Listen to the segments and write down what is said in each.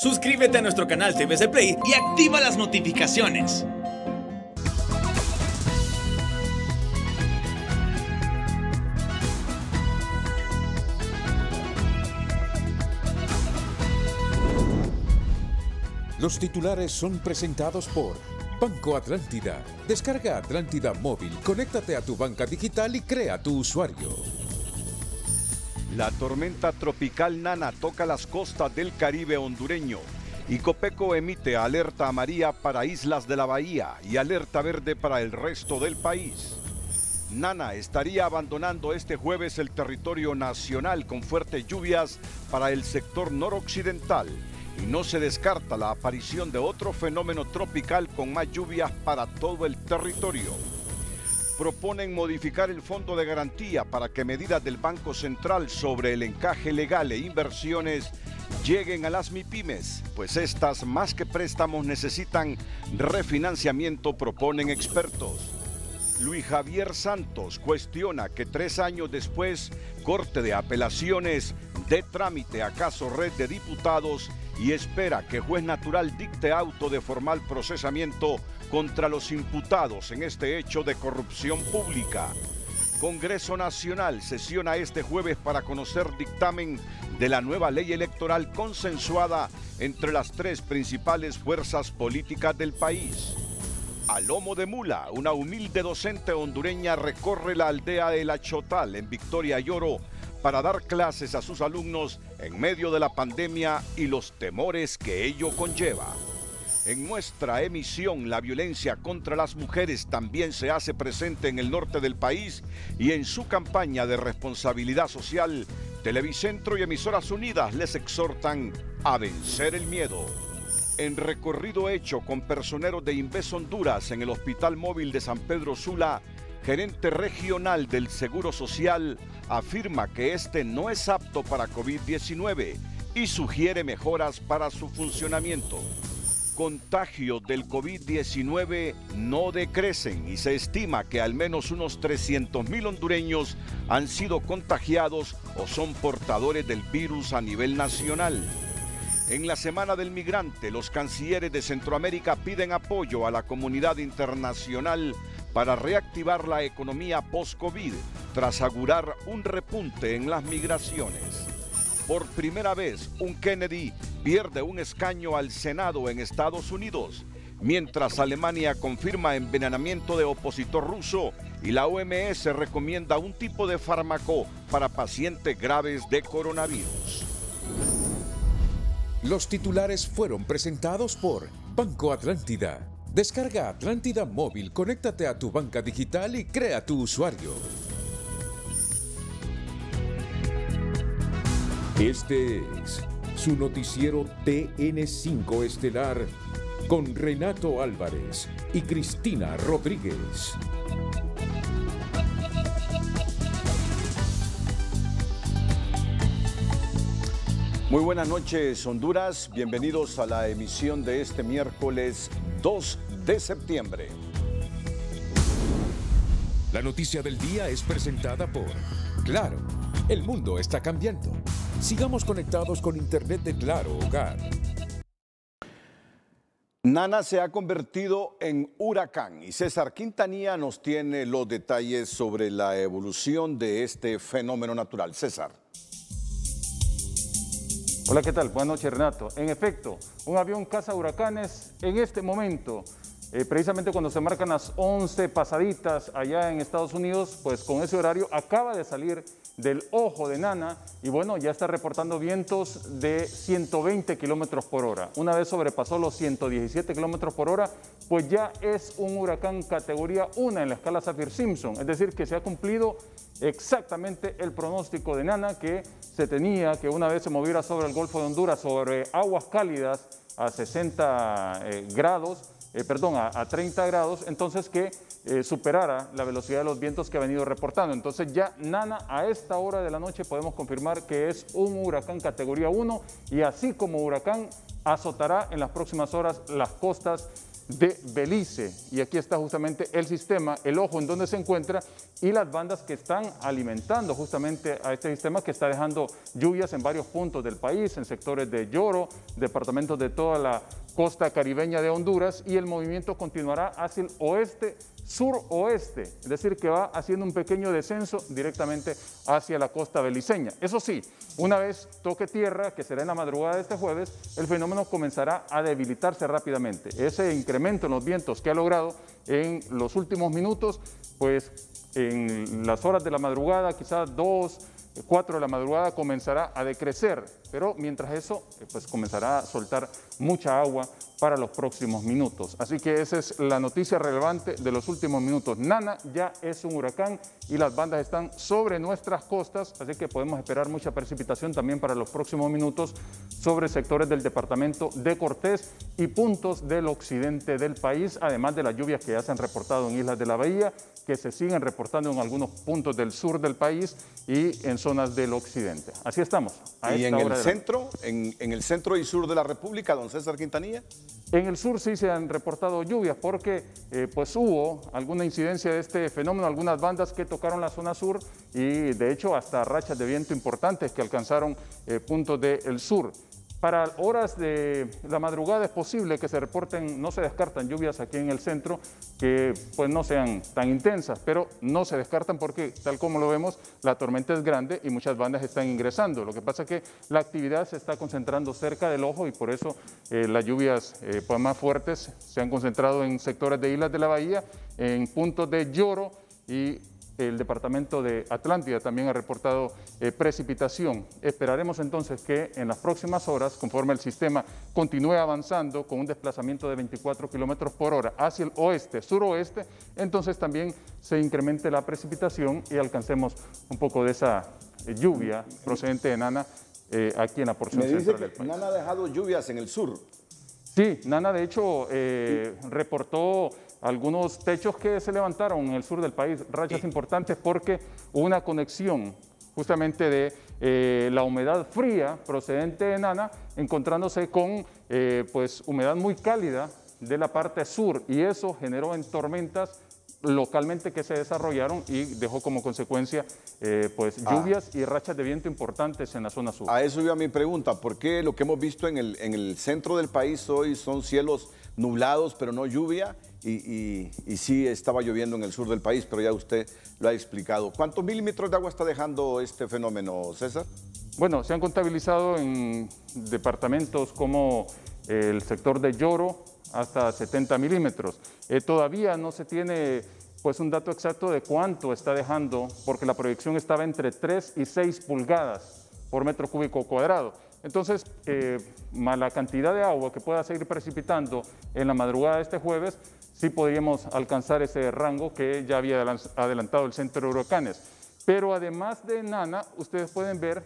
Suscríbete a nuestro canal TVC Play y activa las notificaciones. Los titulares son presentados por Banco Atlántida. Descarga Atlántida Móvil, conéctate a tu banca digital y crea tu usuario. La tormenta tropical Nana toca las costas del Caribe hondureño. Y Copeco emite alerta amarilla para islas de la bahía y alerta verde para el resto del país. Nana estaría abandonando este jueves el territorio nacional con fuertes lluvias para el sector noroccidental. Y no se descarta la aparición de otro fenómeno tropical con más lluvias para todo el territorio. Proponen modificar el fondo de garantía para que medidas del Banco Central sobre el encaje legal e inversiones lleguen a las MIPYMES, pues estas más que préstamos necesitan refinanciamiento, proponen expertos. Luis Javier Santos cuestiona que 3 años después, Corte de Apelaciones dé trámite a caso Red de Diputados y espera que juez natural dicte auto de formal procesamiento contra los imputados en este hecho de corrupción pública. Congreso Nacional sesiona este jueves para conocer dictamen de la nueva ley electoral consensuada entre las 3 principales fuerzas políticas del país. A lomo de mula, una humilde docente hondureña recorre la aldea de La Chotal en Victoria y Oro para dar clases a sus alumnos en medio de la pandemia y los temores que ello conlleva. En nuestra emisión, la violencia contra las mujeres también se hace presente en el norte del país y en su campaña de responsabilidad social, Televicentro y Emisoras Unidas les exhortan a vencer el miedo. En recorrido hecho con personeros de Inves Honduras en el Hospital Móvil de San Pedro Sula, gerente regional del Seguro Social afirma que este no es apto para COVID-19 y sugiere mejoras para su funcionamiento. Contagios del COVID-19 no decrecen y se estima que al menos unos 300.000 hondureños han sido contagiados o son portadores del virus a nivel nacional. En la Semana del Migrante, los cancilleres de Centroamérica piden apoyo a la comunidad internacional para reactivar la economía post-COVID, tras augurar un repunte en las migraciones. Por primera vez, un Kennedy pierde un escaño al Senado en Estados Unidos, mientras Alemania confirma envenenamiento de opositor ruso y la OMS recomienda un tipo de fármaco para pacientes graves de coronavirus. Los titulares fueron presentados por Banco Atlántida. Descarga Atlántida Móvil, conéctate a tu banca digital y crea tu usuario. Este es su noticiero TN5 Estelar con Renato Álvarez y Cristina Rodríguez. Muy buenas noches, Honduras. Bienvenidos a la emisión de este miércoles 2 de septiembre. La noticia del día es presentada por Claro. El mundo está cambiando. Sigamos conectados con Internet de Claro Hogar. Nana se ha convertido en huracán y César Quintanilla nos tiene los detalles sobre la evolución de este fenómeno natural. César. Hola, ¿qué tal? Buenas noches, Renato. En efecto, un avión caza huracanes en este momento, precisamente cuando se marcan las 11 pasaditas allá en Estados Unidos, pues con ese horario acaba de salir del ojo de Nana y bueno, ya está reportando vientos de 120 kilómetros por hora. Una vez sobrepasó los 117 kilómetros por hora, pues ya es un huracán categoría 1 en la escala Saffir-Simpson, es decir, que se ha cumplido exactamente el pronóstico de Nana, que se tenía que una vez se moviera sobre el Golfo de Honduras, sobre aguas cálidas a 30 grados, entonces que superara la velocidad de los vientos que ha venido reportando. Entonces ya Nana a esta hora de la noche podemos confirmar que es un huracán categoría 1 y así como huracán azotará en las próximas horas las costas de Belice. Y aquí está justamente el sistema, el ojo en donde se encuentra y las bandas que están alimentando justamente a este sistema, que está dejando lluvias en varios puntos del país, en sectores de Yoro, departamentos de toda la costa caribeña de Honduras, y el movimiento continuará hacia el oeste, suroeste, es decir, que va haciendo un pequeño descenso directamente hacia la costa beliceña. Eso sí, una vez toque tierra, que será en la madrugada de este jueves, el fenómeno comenzará a debilitarse rápidamente. Ese incremento en los vientos que ha logrado en los últimos minutos, pues en las horas de la madrugada, quizás 2, 4 de la madrugada, comenzará a decrecer, pero mientras eso, pues comenzará a soltar mucha agua para los próximos minutos. Así que esa es la noticia relevante de los últimos minutos. Nana ya es un huracán y las bandas están sobre nuestras costas, así que podemos esperar mucha precipitación también para los próximos minutos sobre sectores del departamento de Cortés y puntos del occidente del país, además de las lluvias que ya se han reportado en Islas de la Bahía, que se siguen reportando en algunos puntos del sur del país y en zonas del occidente. Así estamos. ¿Y en el centro, en el centro y sur de la República, don César Quintanilla? En el sur sí se han reportado lluvias porque pues hubo alguna incidencia de este fenómeno, algunas bandas que tocaron la zona sur y de hecho hasta rachas de viento importantes que alcanzaron puntos del sur. Para horas de la madrugada es posible que se reporten, no se descartan lluvias aquí en el centro que pues no sean tan intensas, pero no se descartan porque tal como lo vemos, la tormenta es grande y muchas bandas están ingresando. Lo que pasa es que la actividad se está concentrando cerca del ojo y por eso las lluvias pues más fuertes se han concentrado en sectores de Islas de la Bahía, en puntos de Yoro, y el departamento de Atlántida también ha reportado precipitación. Esperaremos entonces que en las próximas horas, conforme el sistema continúe avanzando con un desplazamiento de 24 kilómetros por hora hacia el oeste, suroeste, entonces también se incremente la precipitación y alcancemos un poco de esa lluvia procedente de Nana aquí en la porción central del país. Nana ha dejado lluvias en el sur. Sí, Nana de hecho reportó algunos techos que se levantaron en el sur del país, rachas importantes porque hubo una conexión justamente de la humedad fría procedente de Nana encontrándose con pues humedad muy cálida de la parte sur y eso generó en tormentas localmente que se desarrollaron y dejó como consecuencia pues lluvias y rachas de viento importantes en la zona sur. A eso iba mi pregunta, ¿por qué lo que hemos visto en el centro del país hoy son cielos nublados pero no lluvia? Y sí estaba lloviendo en el sur del país, pero ya usted lo ha explicado. ¿Cuántos milímetros de agua está dejando este fenómeno, César? Bueno, se han contabilizado en departamentos como el sector de Yoro hasta 70 milímetros. Todavía no se tiene pues un dato exacto de cuánto está dejando, porque la proyección estaba entre 3 y 6 pulgadas por metro cúbico cuadrado. Entonces, más la cantidad de agua que pueda seguir precipitando en la madrugada de este jueves, sí podríamos alcanzar ese rango que ya había adelantado el Centro de Huracanes. Pero además de Nana, ustedes pueden ver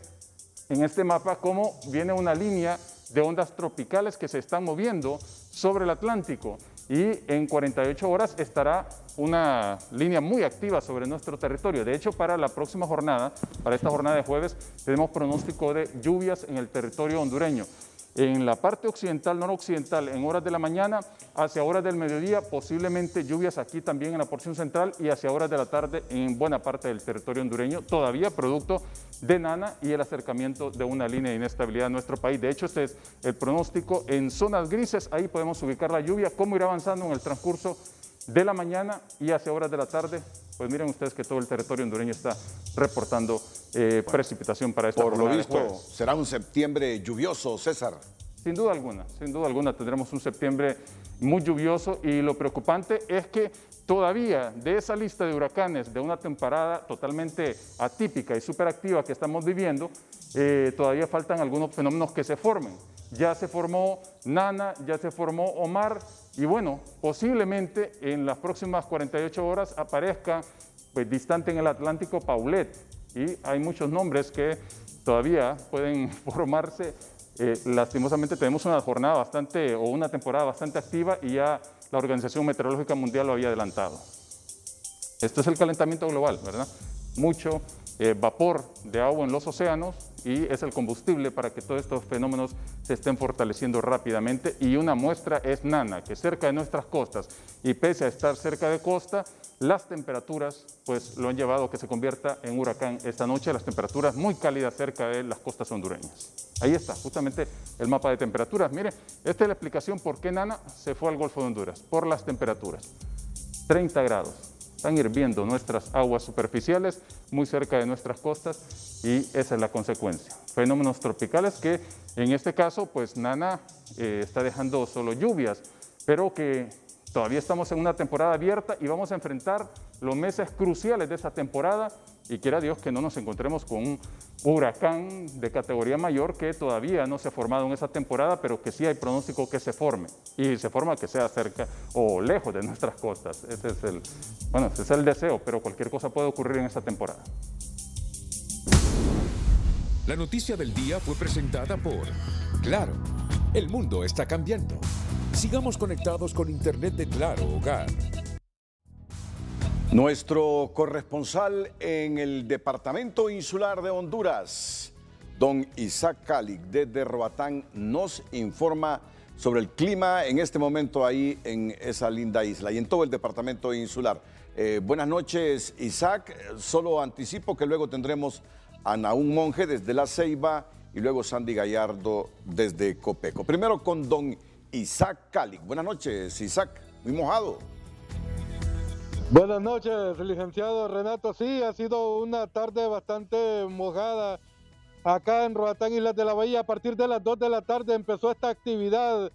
en este mapa cómo viene una línea de ondas tropicales que se están moviendo sobre el Atlántico y en 48 horas estará una línea muy activa sobre nuestro territorio. De hecho, para la próxima jornada, para esta jornada de jueves, tenemos pronóstico de lluvias en el territorio hondureño. En la parte occidental, noroccidental, en horas de la mañana, hacia horas del mediodía, posiblemente lluvias aquí también en la porción central y hacia horas de la tarde en buena parte del territorio hondureño, todavía producto de Nana y el acercamiento de una línea de inestabilidad a nuestro país. De hecho, este es el pronóstico en zonas grises, ahí podemos ubicar la lluvia, cómo irá avanzando en el transcurso de la mañana y hacia horas de la tarde. Pues miren ustedes que todo el territorio hondureño está reportando precipitación para esta jornada. Por lo visto, de jueves. será un septiembre lluvioso, César. Sin duda alguna tendremos un septiembre muy lluvioso y lo preocupante es que todavía de esa lista de huracanes de una temporada totalmente atípica y superactiva que estamos viviendo, todavía faltan algunos fenómenos que se formen. Ya se formó Nana, ya se formó Omar y bueno, posiblemente en las próximas 48 horas aparezca pues, distante en el Atlántico Paulette y hay muchos nombres que todavía pueden formarse. Lastimosamente tenemos una jornada bastante o una temporada bastante activa y ya la Organización Meteorológica Mundial lo había adelantado. Esto es el calentamiento global, ¿verdad? Mucho vapor de agua en los océanos, y es el combustible para que todos estos fenómenos se estén fortaleciendo rápidamente. Y una muestra es Nana, que cerca de nuestras costas, y pese a estar cerca de costa, las temperaturas pues lo han llevado a que se convierta en huracán esta noche, las temperaturas muy cálidas cerca de las costas hondureñas. Ahí está, justamente el mapa de temperaturas. Mire, esta es la explicación por qué Nana se fue al Golfo de Honduras, por las temperaturas. 30 grados, están hirviendo nuestras aguas superficiales muy cerca de nuestras costas y esa es la consecuencia. Fenómenos tropicales que en este caso pues Nana está dejando solo lluvias, pero que todavía estamos en una temporada abierta y vamos a enfrentar los meses cruciales de esa temporada y quiera Dios que no nos encontremos con un huracán de categoría mayor que todavía no se ha formado en esa temporada, pero que sí hay pronóstico que se forme y se forma que sea cerca o lejos de nuestras costas. Ese es el deseo, pero cualquier cosa puede ocurrir en esta temporada. La noticia del día fue presentada por Claro, el mundo está cambiando. Sigamos conectados con Internet de Claro Hogar. Nuestro corresponsal en el Departamento Insular de Honduras, don Isaac Calic, desde Roatán, nos informa sobre el clima en este momento ahí en esa linda isla y en todo el Departamento Insular. Buenas noches, Isaac. Solo anticipo que luego tendremos a Nahum Monge desde La Ceiba y luego Sandy Gallardo desde Copeco. Primero con don Isaac Calic. Buenas noches, Isaac. Muy mojado. Buenas noches, licenciado Renato. Sí, ha sido una tarde bastante mojada acá en Roatán, Islas de la Bahía. A partir de las 2 de la tarde empezó esta actividad,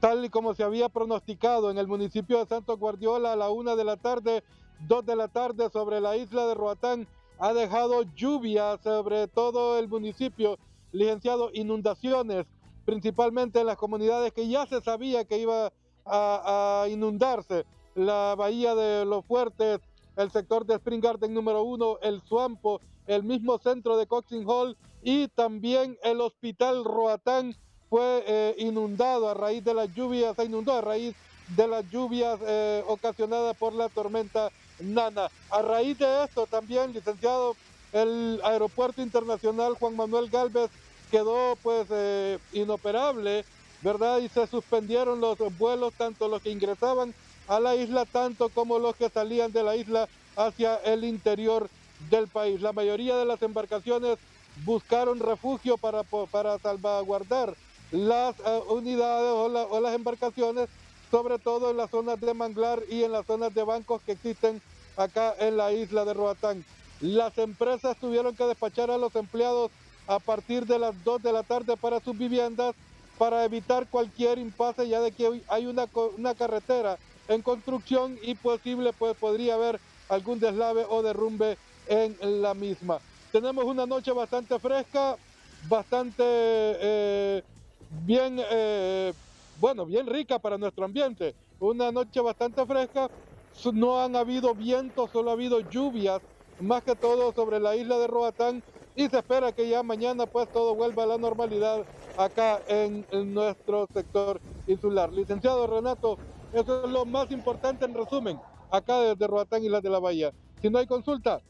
tal y como se había pronosticado en el municipio de Santos Guardiola a la 1 de la tarde, 2 de la tarde sobre la isla de Roatán. Ha dejado lluvia sobre todo el municipio, licenciado, inundaciones, principalmente en las comunidades que ya se sabía que iba a inundarse. La bahía de Los Fuertes, el sector de Spring Garden número 1, el Suampo, el mismo centro de Coxing Hall y también el hospital Roatán fue inundado a raíz de las lluvias, se inundó a raíz de las lluvias ocasionadas por la tormenta Nana. A raíz de esto también, licenciado, el aeropuerto internacional Juan Manuel Gálvez quedó pues inoperable, ¿verdad? Y se suspendieron los vuelos, tanto los que ingresaban a la isla, tanto como los que salían de la isla hacia el interior del país. La mayoría de las embarcaciones buscaron refugio para salvaguardar las unidades o las embarcaciones, sobre todo en las zonas de manglar y en las zonas de bancos que existen acá en la isla de Roatán. Las empresas tuvieron que despachar a los empleados a partir de las 2 de la tarde para sus viviendas para evitar cualquier impasse, ya de que hay una carretera en construcción y podría haber algún deslave o derrumbe en la misma. Tenemos una noche bastante fresca, bastante bien rica para nuestro ambiente. Una noche bastante fresca, no han habido vientos, solo ha habido lluvias, más que todo sobre la isla de Roatán, y se espera que ya mañana pues todo vuelva a la normalidad acá en nuestro sector insular. Licenciado Renato, eso es lo más importante en resumen, acá desde Roatán, Islas de la Bahía. Si no hay consulta,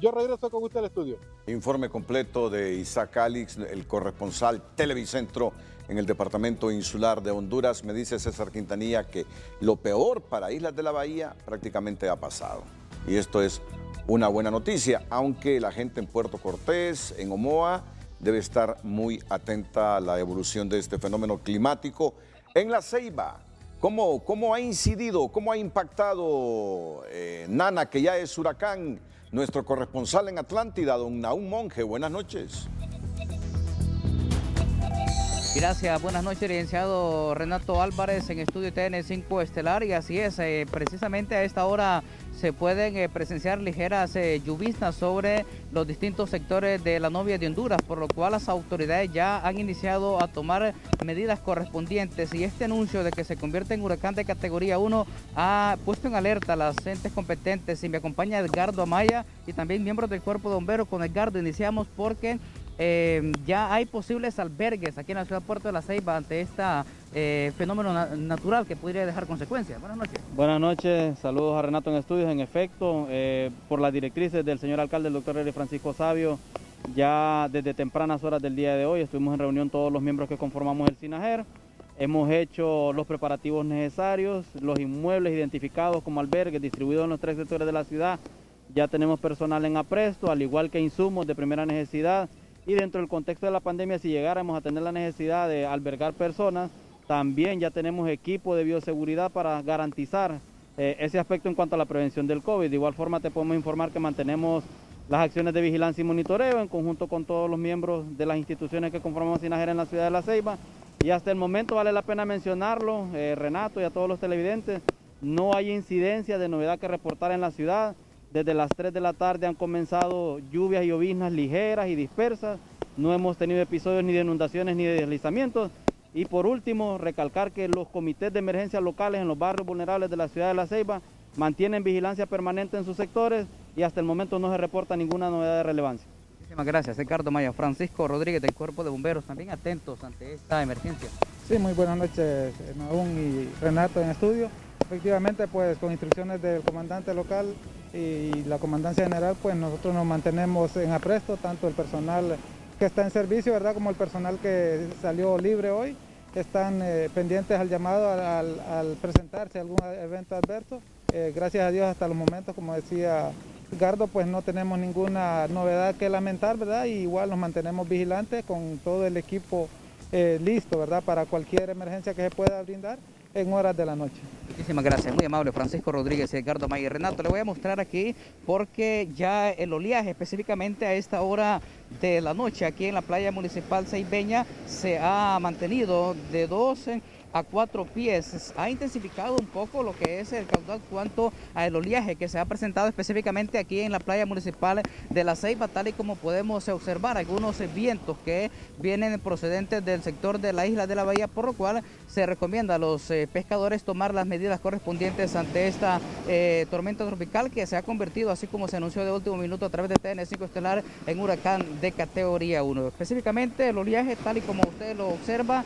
yo regreso con usted al estudio. Informe completo de Isaac Calic, el corresponsal Televicentro en el Departamento Insular de Honduras. Me dice César Quintanilla que lo peor para Islas de la Bahía prácticamente ha pasado. Y esto es una buena noticia, aunque la gente en Puerto Cortés, en Omoa, debe estar muy atenta a la evolución de este fenómeno climático. En La Ceiba, ¿cómo ha incidido, cómo ha impactado Nana, que ya es huracán? Nuestro corresponsal en Atlántida, don Nahum Monge, buenas noches. Gracias, buenas noches, licenciado Renato Álvarez en Estudio TN5 Estelar, y así es, precisamente a esta hora se pueden presenciar ligeras lloviznas sobre los distintos sectores de la Novia de Honduras, por lo cual las autoridades ya han iniciado a tomar medidas correspondientes, y este anuncio de que se convierte en huracán de categoría 1 ha puesto en alerta a las entes competentes. Y me acompaña Edgardo Amaya y también miembros del Cuerpo de Bomberos. Con Edgardo iniciamos porque ya hay posibles albergues aquí en la ciudad de Puerto de la Ceiba ante este fenómeno natural que podría dejar consecuencias. Buenas noches. Buenas noches, saludos a Renato en estudios. En efecto, por las directrices del señor alcalde, el doctor Francisco Sabio, Ya desde tempranas horas del día de hoy estuvimos en reunión todos los miembros que conformamos el SINAJER. Hemos hecho los preparativos necesarios, los inmuebles identificados como albergues distribuidos en los 3 sectores de la ciudad. Ya tenemos personal en apresto, al igual que insumos de primera necesidad. Y dentro del contexto de la pandemia, si llegáramos a tener la necesidad de albergar personas, también ya tenemos equipo de bioseguridad para garantizar ese aspecto en cuanto a la prevención del COVID. De igual forma te podemos informar que mantenemos las acciones de vigilancia y monitoreo en conjunto con todos los miembros de las instituciones que conformamos SINAJER en la ciudad de La Ceiba. Y hasta el momento vale la pena mencionarlo, Renato y a todos los televidentes, no hay incidencia de novedad que reportar en la ciudad. Desde las 3 de la tarde han comenzado lluvias y lloviznas ligeras y dispersas. No hemos tenido episodios ni de inundaciones ni de deslizamientos. Y por último, recalcar que los comités de emergencia locales en los barrios vulnerables de la ciudad de La Ceiba mantienen vigilancia permanente en sus sectores y hasta el momento no se reporta ninguna novedad de relevancia. Muchísimas gracias, Ricardo Maya. Francisco Rodríguez del Cuerpo de Bomberos, también atentos ante esta emergencia. Sí, muy buenas noches, Nahum y Renato en estudio. Efectivamente, pues con instrucciones del comandante local y la comandancia general, pues nosotros nos mantenemos en apresto, tanto el personal que está en servicio, ¿verdad?, como el personal que salió libre hoy, están pendientes al llamado al presentarse algún evento adverso. Gracias a Dios hasta los momentos, como decía Ricardo, pues no tenemos ninguna novedad que lamentar, ¿verdad? Y igual nos mantenemos vigilantes con todo el equipo listo, ¿verdad?, para cualquier emergencia que se pueda brindar en horas de la noche. Muchísimas gracias, muy amable Francisco Rodríguez, Ricardo Maya y Renato. Le voy a mostrar aquí porque ya el oleaje específicamente a esta hora de la noche aquí en la playa municipal ceibeña se ha mantenido de 12 a 4 pies. Ha intensificado un poco lo que es el caudal cuanto al oleaje que se ha presentado específicamente aquí en la playa municipal de La Ceiba, tal y como podemos observar algunos vientos que vienen procedentes del sector de la isla de la Bahía, por lo cual se recomienda a los pescadores tomar las medidas correspondientes ante esta tormenta tropical que se ha convertido, así como se anunció de último minuto a través de TN5 Estelar, en huracán de categoría 1. Específicamente el oleaje, tal y como usted lo observa,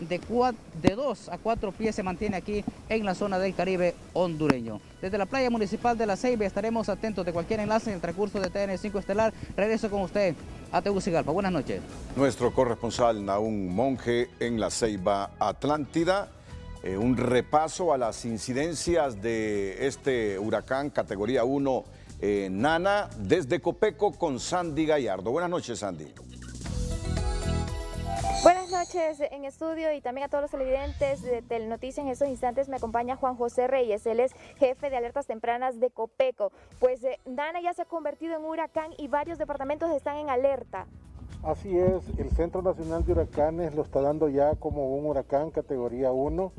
de 2 a 4 pies se mantiene aquí en la zona del Caribe hondureño. Desde la playa municipal de La Ceiba estaremos atentos de cualquier enlace en el transcurso de TN5 Estelar. Regreso con usted a Tegucigalpa. Buenas noches. Nuestro corresponsal Nahum Monge en La Ceiba, Atlántida. Un repaso a las incidencias de este huracán categoría 1 Nana desde Copeco con Sandy Gallardo. Buenas noches, Sandy. Buenas noches en estudio y también a todos los televidentes de Telenoticias. En estos instantes me acompaña Juan José Reyes, él es jefe de alertas tempranas de Copeco. Pues Nana ya se ha convertido en un huracán y varios departamentos están en alerta. Así es, el Centro Nacional de Huracanes lo está dando ya como un huracán categoría 1.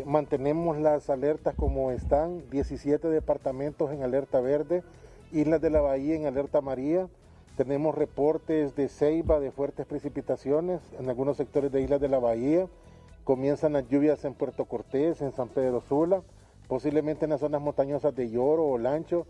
Mantenemos las alertas como están, 17 departamentos en alerta verde, Islas de la Bahía en alerta amarilla. Tenemos reportes de Ceiba de fuertes precipitaciones en algunos sectores de Islas de la Bahía. Comienzan las lluvias en Puerto Cortés, en San Pedro Sula, posiblemente en las zonas montañosas de Lloro o Lancho,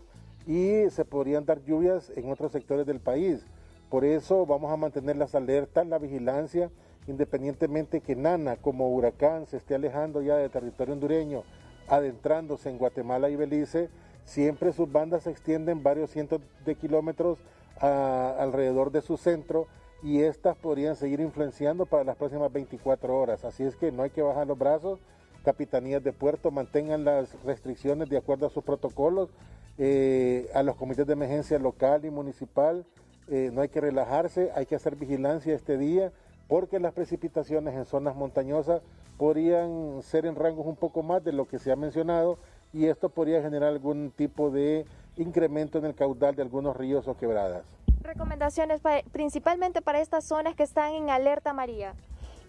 y se podrían dar lluvias en otros sectores del país. Por eso vamos a mantener las alertas, la vigilancia, independientemente que Nana como huracán se esté alejando ya del territorio hondureño, adentrándose en Guatemala y Belice, siempre sus bandas se extienden varios cientos de kilómetros alrededor de su centro y estas podrían seguir influenciando para las próximas 24 horas. Así es que no hay que bajar los brazos. Capitanías de puerto mantengan las restricciones de acuerdo a sus protocolos. A los comités de emergencia local y municipal no hay que relajarse, hay que hacer vigilancia este día porque las precipitaciones en zonas montañosas podrían ser en rangos un poco más de lo que se ha mencionado y esto podría generar algún tipo de incremento en el caudal de algunos ríos o quebradas. Recomendaciones principalmente para estas zonas que están en alerta amarilla.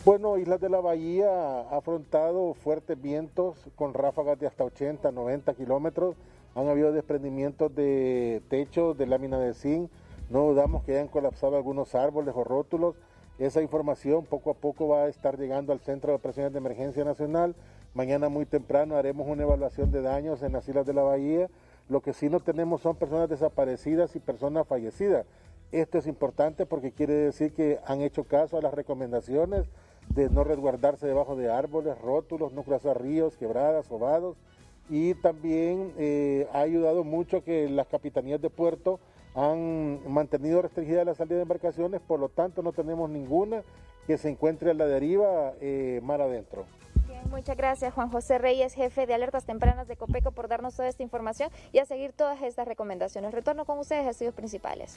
Bueno, Islas de la Bahía ha afrontado fuertes vientos con ráfagas de hasta 80, 90 kilómetros. Han habido desprendimientos de techos, de lámina de zinc. No dudamos que hayan colapsado algunos árboles o rótulos. Esa información poco a poco va a estar llegando al Centro de Operaciones de Emergencia Nacional. Mañana muy temprano haremos una evaluación de daños en las Islas de la Bahía. Lo que sí no tenemos son personas desaparecidas y personas fallecidas. Esto es importante porque quiere decir que han hecho caso a las recomendaciones de no resguardarse debajo de árboles, rótulos, no cruzar ríos, quebradas o vados. Y también ha ayudado mucho que las capitanías de puerto han mantenido restringida la salida de embarcaciones, por lo tanto no tenemos ninguna que se encuentre a la deriva mar adentro. Bien, muchas gracias Juan José Reyes, jefe de alertas tempranas de Copeco, por darnos toda esta información y a seguir todas estas recomendaciones. Retorno con ustedes a estudios principales.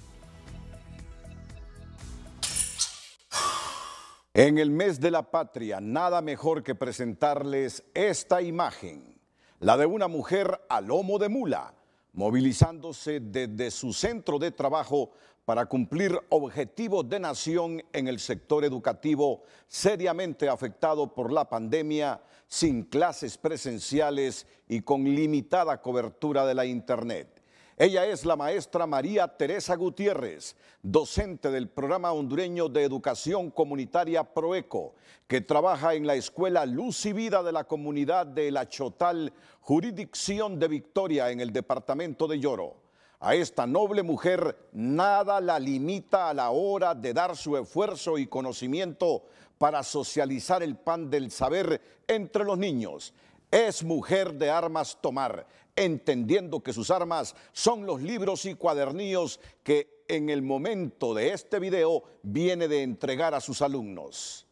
En el mes de la patria, nada mejor que presentarles esta imagen, la de una mujer a lomo de mula, movilizándose desde su centro de trabajo para cumplir objetivos de nación en el sector educativo seriamente afectado por la pandemia, sin clases presenciales y con limitada cobertura de la Internet. Ella es la maestra María Teresa Gutiérrez, docente del Programa Hondureño de Educación Comunitaria PROECO, que trabaja en la Escuela Luz y Vida de la comunidad de La Chotal, jurisdicción de Victoria, en el departamento de Yoro. A esta noble mujer nada la limita a la hora de dar su esfuerzo y conocimiento para socializar el pan del saber entre los niños. Es mujer de armas tomar, entendiendo que sus armas son los libros y cuadernillos que en el momento de este video viene de entregar a sus alumnos.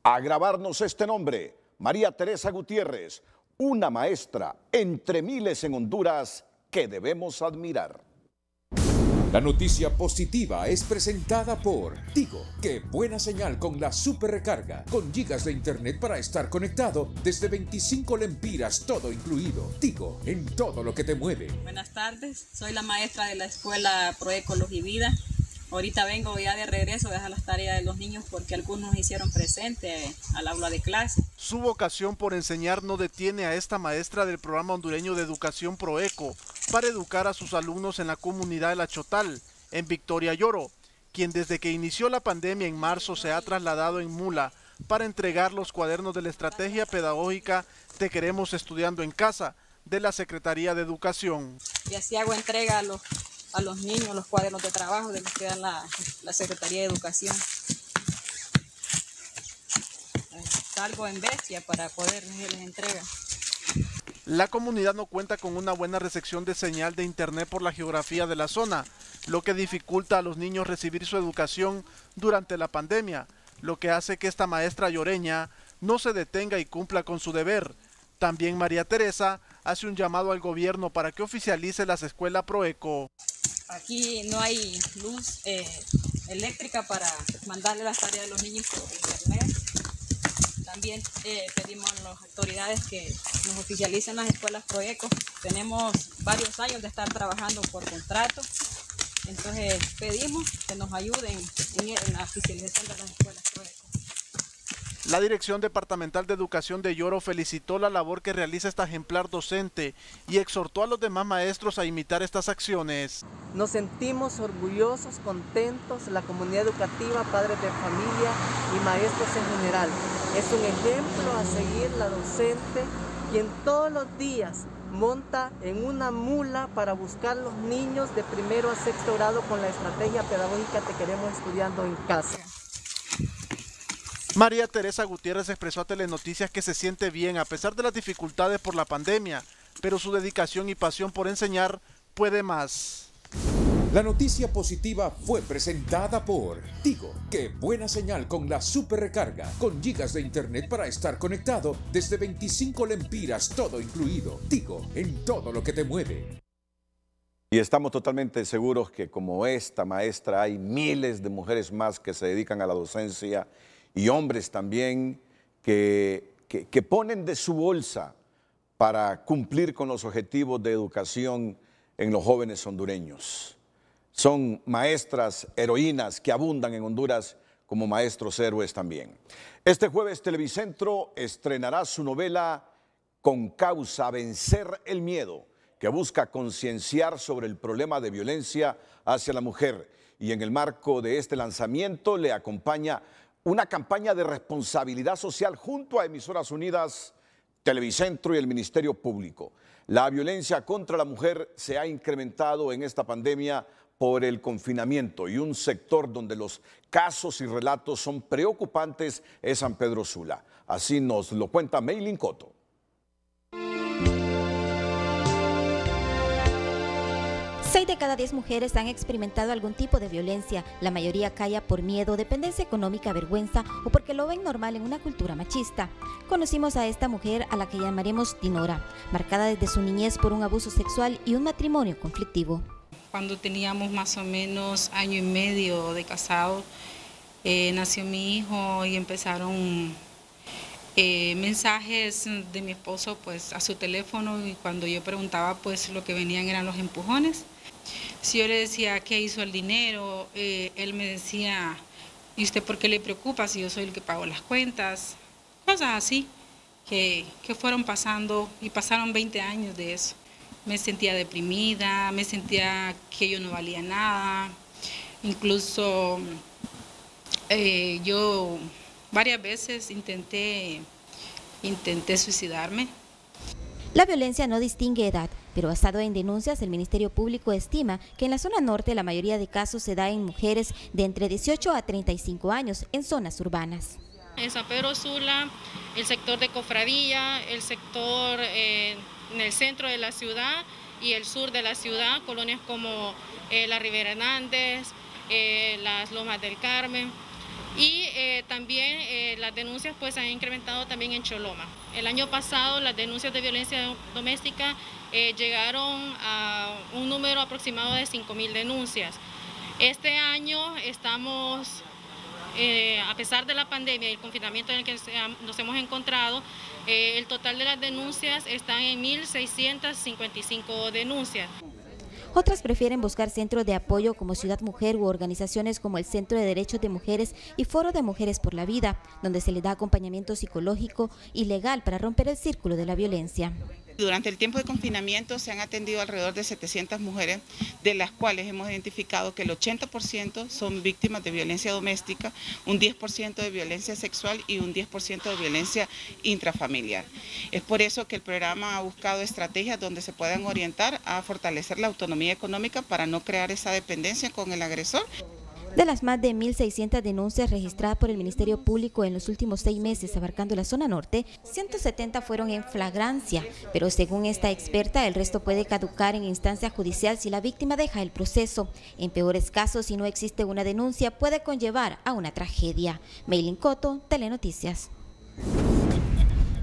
A grabarnos este nombre, María Teresa Gutiérrez, una maestra entre miles en Honduras que debemos admirar. La noticia positiva es presentada por Tigo. ¡Qué buena señal con la super recarga! Con gigas de internet para estar conectado desde 25 lempiras, todo incluido. Tigo, en todo lo que te mueve. Buenas tardes, soy la maestra de la escuela PROECO Luz y Vida. Ahorita vengo ya de regreso a dejar las tareas de los niños porque algunos hicieron presente al aula de clase. Su vocación por enseñar no detiene a esta maestra del Programa Hondureño de Educación PROECO para educar a sus alumnos en la comunidad de La Chotal, en Victoria Yoro, quien desde que inició la pandemia en marzo se ha trasladado en mula para entregar los cuadernos de la estrategia pedagógica Te Queremos Estudiando en Casa de la Secretaría de Educación. Y así hago entrega a los niños los cuadernos de trabajo de los que dan la Secretaría de Educación. Salgo en bestia para poder hacerles entrega. La comunidad no cuenta con una buena recepción de señal de internet por la geografía de la zona, lo que dificulta a los niños recibir su educación durante la pandemia, lo que hace que esta maestra lloreña no se detenga y cumpla con su deber. También María Teresa hace un llamado al gobierno para que oficialice las escuelas PROECO. Aquí no hay luz eléctrica para mandarle las tareas de los niños por internet. También pedimos a las autoridades que nos oficialicen las escuelas PROECO. Tenemos varios años de estar trabajando por contrato, entonces pedimos que nos ayuden en la oficialización de las escuelas PROECO. La Dirección Departamental de Educación de Yoro felicitó la labor que realiza esta ejemplar docente y exhortó a los demás maestros a imitar estas acciones. Nos sentimos orgullosos, contentos, la comunidad educativa, padres de familia y maestros en general. Es un ejemplo a seguir la docente, quien todos los días monta en una mula para buscar los niños de primero a sexto grado con la estrategia pedagógica Te Queremos Estudiando en Casa. María Teresa Gutiérrez expresó a Telenoticias que se siente bien a pesar de las dificultades por la pandemia, pero su dedicación y pasión por enseñar puede más. La noticia positiva fue presentada por Tigo. ¡Qué buena señal con la super recarga! Con gigas de internet para estar conectado desde 25 lempiras, todo incluido. Tigo, en todo lo que te mueve. Y estamos totalmente seguros que como esta maestra hay miles de mujeres más que se dedican a la docencia y hombres también que ponen de su bolsa para cumplir con los objetivos de educación en los jóvenes hondureños. Son maestras heroínas que abundan en Honduras como maestros héroes también. Este jueves Televicentro estrenará su novela Con Causa, Vencer el Miedo, que busca concienciar sobre el problema de violencia hacia la mujer. Y en el marco de este lanzamiento le acompaña una campaña de responsabilidad social junto a Emisoras Unidas, Televicentro y el Ministerio Público. La violencia contra la mujer se ha incrementado en esta pandemia por el confinamiento y un sector donde los casos y relatos son preocupantes es San Pedro Sula. Así nos lo cuenta Meilin Coto. de cada 10 mujeres han experimentado algún tipo de violencia. La mayoría calla por miedo, dependencia económica, vergüenza o porque lo ven normal en una cultura machista. Conocimos a esta mujer, a la que llamaremos Dinora, marcada desde su niñez por un abuso sexual y un matrimonio conflictivo. Cuando teníamos más o menos año y medio de casado, nació mi hijo y empezaron mensajes de mi esposo pues a su teléfono, y cuando yo preguntaba pues lo que venían eran los empujones. Si yo le decía qué hizo el dinero, él me decía, ¿y usted por qué le preocupa si yo soy el que pago las cuentas? Cosas así que fueron pasando, y pasaron 20 años de eso. Me sentía deprimida, me sentía que yo no valía nada, incluso yo varias veces intenté suicidarme. La violencia no distingue edad, pero basado en denuncias, el Ministerio Público estima que en la zona norte la mayoría de casos se da en mujeres de entre 18 a 35 años en zonas urbanas. En San Pedro Sula, el sector de Cofradía, el sector en el centro de la ciudad y el sur de la ciudad, colonias como la Rivera Hernández, las Lomas del Carmen. Y también las denuncias pues han incrementado también en Choloma. El año pasado las denuncias de violencia doméstica llegaron a un número aproximado de 5.000 denuncias. Este año estamos, a pesar de la pandemia y el confinamiento en el que nos hemos encontrado, el total de las denuncias está en 1.655 denuncias. Otras prefieren buscar centros de apoyo como Ciudad Mujer u organizaciones como el Centro de Derechos de Mujeres y Foro de Mujeres por la Vida, donde se les da acompañamiento psicológico y legal para romper el círculo de la violencia. Durante el tiempo de confinamiento se han atendido alrededor de 700 mujeres, de las cuales hemos identificado que el 80% son víctimas de violencia doméstica, un 10% de violencia sexual y un 10% de violencia intrafamiliar. Es por eso que el programa ha buscado estrategias donde se puedan orientar a fortalecer la autonomía económica para no crear esa dependencia con el agresor. De las más de 1.600 denuncias registradas por el Ministerio Público en los últimos 6 meses abarcando la zona norte, 170 fueron en flagrancia, pero según esta experta, el resto puede caducar en instancia judicial si la víctima deja el proceso. En peores casos, si no existe una denuncia, puede conllevar a una tragedia. Meilin Coto, Telenoticias.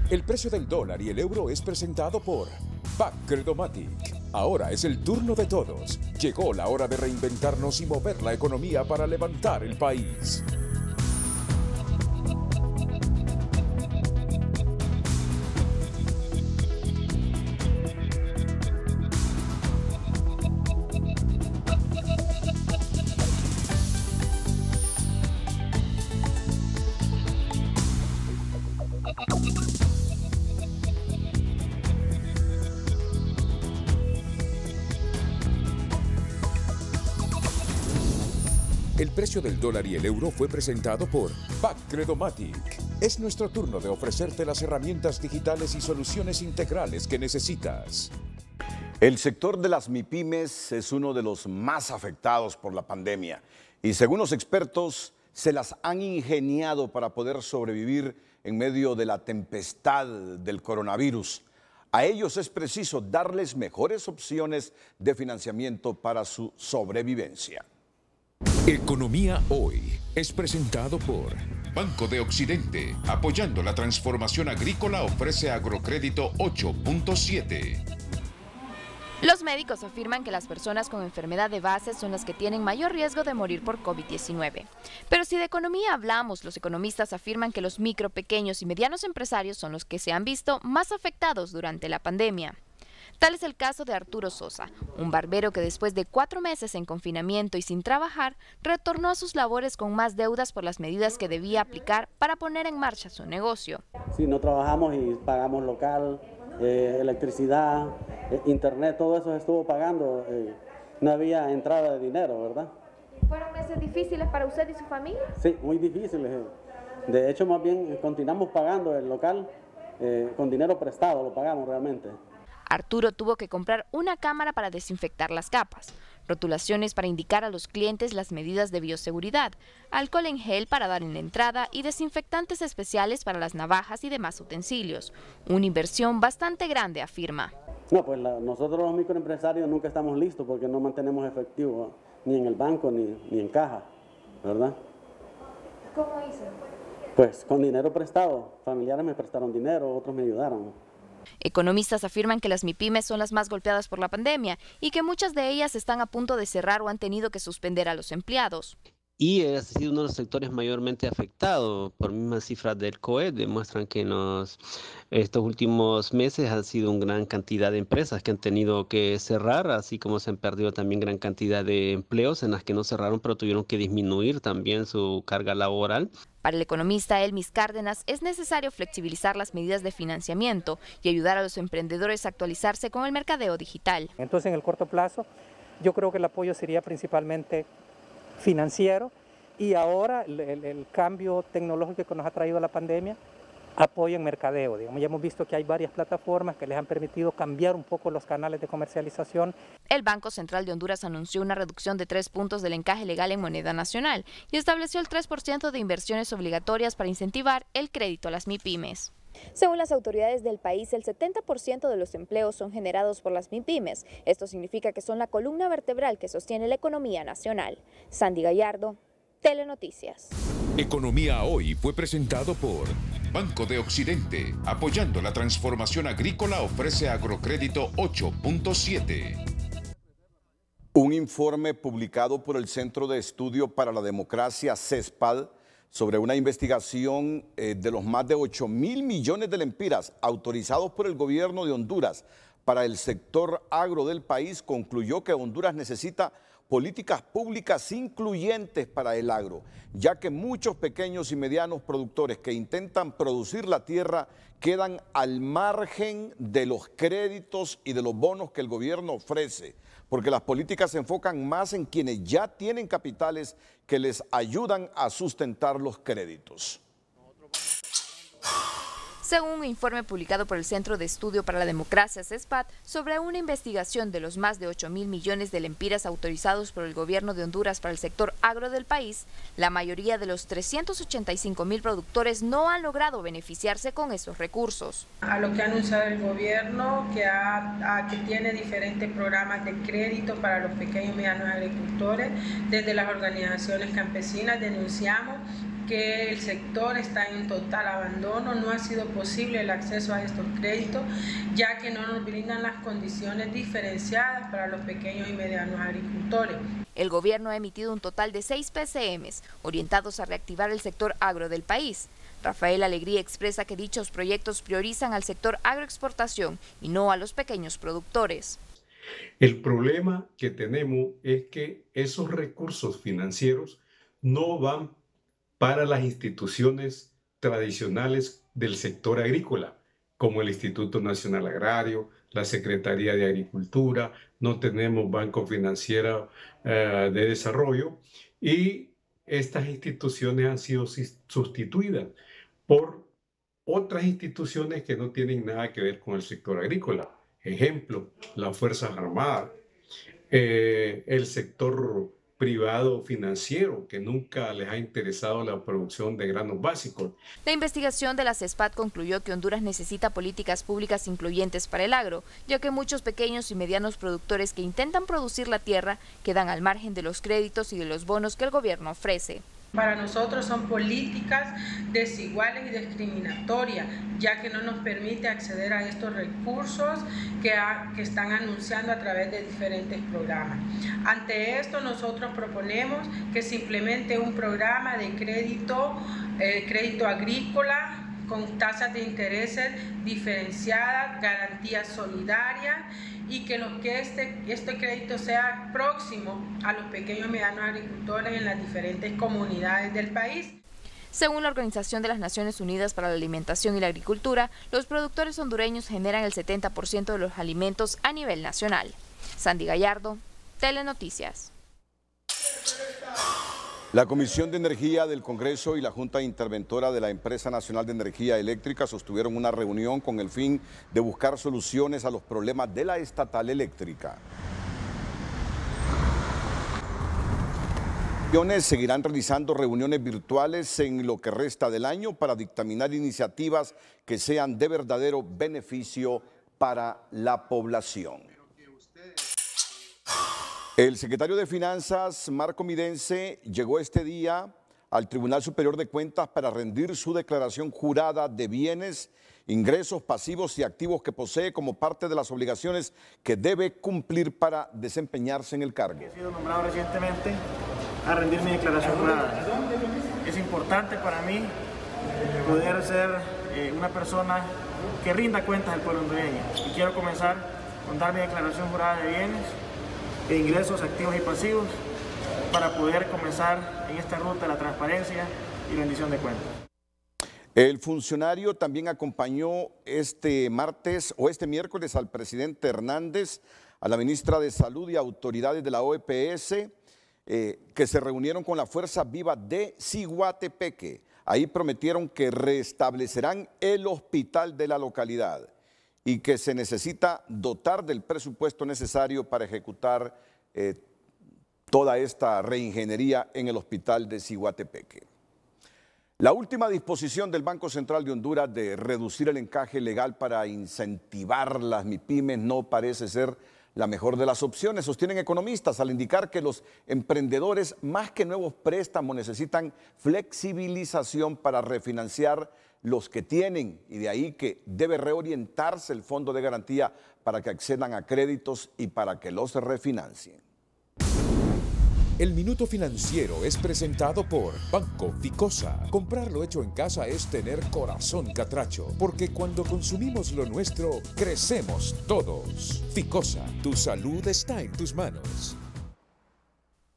El precio del dólar y el euro es presentado por Credomatic. Ahora es el turno de todos. Llegó la hora de reinventarnos y mover la economía para levantar el país. El precio del dólar y el euro fue presentado por Credomatic. Es nuestro turno de ofrecerte las herramientas digitales y soluciones integrales que necesitas. El sector de las MIPYMES es uno de los más afectados por la pandemia y según los expertos se las han ingeniado para poder sobrevivir en medio de la tempestad del coronavirus. A ellos es preciso darles mejores opciones de financiamiento para su sobrevivencia. Economía Hoy es presentado por Banco de Occidente. Apoyando la transformación agrícola, ofrece agrocrédito 8.7. Los médicos afirman que las personas con enfermedad de base son las que tienen mayor riesgo de morir por COVID-19. Pero si de economía hablamos, los economistas afirman que los micro, pequeños y medianos empresarios son los que se han visto más afectados durante la pandemia. Tal es el caso de Arturo Sosa, un barbero que después de 4 meses en confinamiento y sin trabajar, retornó a sus labores con más deudas por las medidas que debía aplicar para poner en marcha su negocio. Sí, no trabajamos y pagamos local, electricidad, internet, todo eso se estuvo pagando, no había entrada de dinero, ¿verdad? ¿Fueron meses difíciles para usted y su familia? Sí, muy difíciles. De hecho, más bien continuamos pagando el local con dinero prestado, lo pagamos realmente. Arturo tuvo que comprar una cámara para desinfectar las capas, rotulaciones para indicar a los clientes las medidas de bioseguridad, alcohol en gel para dar en la entrada y desinfectantes especiales para las navajas y demás utensilios. Una inversión bastante grande, afirma. No, pues nosotros los microempresarios nunca estamos listos porque no mantenemos efectivo ni en el banco ni en caja, ¿verdad? ¿Cómo hizo? Pues con dinero prestado. Familiares me prestaron dinero, otros me ayudaron. Economistas afirman que las MIPYMES son las más golpeadas por la pandemia y que muchas de ellas están a punto de cerrar o han tenido que suspender a los empleados. Y ha sido uno de los sectores mayormente afectados. Por mismas cifras del COE demuestran que en estos últimos meses han sido una gran cantidad de empresas que han tenido que cerrar, así como se han perdido también gran cantidad de empleos en las que no cerraron, pero tuvieron que disminuir también su carga laboral. Para el economista Elmis Cárdenas, es necesario flexibilizar las medidas de financiamiento y ayudar a los emprendedores a actualizarse con el mercadeo digital. Entonces, en el corto plazo, yo creo que el apoyo sería principalmente financiero, y ahora el cambio tecnológico que nos ha traído la pandemia apoyo en mercadeo. Digamos, ya hemos visto que hay varias plataformas que les han permitido cambiar un poco los canales de comercialización. El Banco Central de Honduras anunció una reducción de 3 puntos del encaje legal en moneda nacional y estableció el 3% de inversiones obligatorias para incentivar el crédito a las MIPYMES. Según las autoridades del país, el 70% de los empleos son generados por las MIPYMES. Esto significa que son la columna vertebral que sostiene la economía nacional. Sandy Gallardo, Telenoticias. Economía Hoy fue presentado por Banco de Occidente. Apoyando la transformación agrícola, ofrece agrocrédito 8.7. Un informe publicado por el Centro de Estudio para la Democracia, CESPAD, sobre una investigación de los más de 8.000 millones de lempiras autorizados por el gobierno de Honduras para el sector agro del país, concluyó que Honduras necesita políticas públicas incluyentes para el agro, ya que muchos pequeños y medianos productores que intentan producir la tierra quedan al margen de los créditos y de los bonos que el gobierno ofrece, porque las políticas se enfocan más en quienes ya tienen capitales que les ayudan a sustentar los créditos. Según un informe publicado por el Centro de Estudio para la Democracia, CESPAD, sobre una investigación de los más de 8.000 millones de lempiras autorizados por el gobierno de Honduras para el sector agro del país, la mayoría de los 385.000 productores no han logrado beneficiarse con esos recursos. A lo que ha anunciado el gobierno, que tiene diferentes programas de crédito para los pequeños y medianos agricultores, desde las organizaciones campesinas denunciamos que el sector está en total abandono, no ha sido posible el acceso a estos créditos, ya que no nos brindan las condiciones diferenciadas para los pequeños y medianos agricultores. El gobierno ha emitido un total de 6 PCMs orientados a reactivar el sector agro del país. Rafael Alegría expresa que dichos proyectos priorizan al sector agroexportación y no a los pequeños productores. El problema que tenemos es que esos recursos financieros no van para las instituciones tradicionales del sector agrícola, como el Instituto Nacional Agrario, la Secretaría de Agricultura, no tenemos Banco Financiero de Desarrollo, y estas instituciones han sido sustituidas por otras instituciones que no tienen nada que ver con el sector agrícola. Ejemplo, las Fuerzas Armadas, el sector privado financiero, que nunca les ha interesado la producción de granos básicos. La investigación de la CESPAD concluyó que Honduras necesita políticas públicas incluyentes para el agro, ya que muchos pequeños y medianos productores que intentan producir la tierra quedan al margen de los créditos y de los bonos que el gobierno ofrece. Para nosotros son políticas desiguales y discriminatorias, ya que no nos permite acceder a estos recursos que están anunciando a través de diferentes programas. Ante esto, nosotros proponemos que se implemente un programa de crédito agrícola con tasas de intereses diferenciadas, garantías solidarias, y que este crédito sea próximo a los pequeños y medianos agricultores en las diferentes comunidades del país. Según la Organización de las Naciones Unidas para la Alimentación y la Agricultura, los productores hondureños generan el 70% de los alimentos a nivel nacional. Sandy Gallardo, Telenoticias. La Comisión de Energía del Congreso y la Junta Interventora de la Empresa Nacional de Energía Eléctrica sostuvieron una reunión con el fin de buscar soluciones a los problemas de la estatal eléctrica. Seguirán realizando reuniones virtuales en lo que resta del año para dictaminar iniciativas que sean de verdadero beneficio para la población. El secretario de Finanzas, Marco Midense, llegó este día al Tribunal Superior de Cuentas para rendir su declaración jurada de bienes, ingresos, pasivos y activos que posee como parte de las obligaciones que debe cumplir para desempeñarse en el cargo. He sido nombrado recientemente a rendir mi declaración jurada. Es importante para mí poder ser una persona que rinda cuentas al pueblo hondureño. Y quiero comenzar con dar mi declaración jurada de bienes, de ingresos, activos y pasivos, para poder comenzar en esta ruta de la transparencia y rendición de cuentas. El funcionario también acompañó este miércoles al presidente Hernández, a la ministra de Salud y autoridades de la OEPS, que se reunieron con la Fuerza Viva de Ciguatepeque. Ahí prometieron que restablecerán el hospital de la localidad y que se necesita dotar del presupuesto necesario para ejecutar toda esta reingeniería en el hospital de Ciguatepeque. La última disposición del Banco Central de Honduras de reducir el encaje legal para incentivar las MIPYMES no parece ser la mejor de las opciones, sostienen economistas, al indicar que los emprendedores, más que nuevos préstamos, necesitan flexibilización para refinanciar los que tienen, y de ahí que debe reorientarse el fondo de garantía para que accedan a créditos y para que los refinancien. El Minuto Financiero es presentado por Banco Ficosa. Comprar lo hecho en casa es tener corazón catracho, porque cuando consumimos lo nuestro, crecemos todos. Ficosa, tu salud está en tus manos.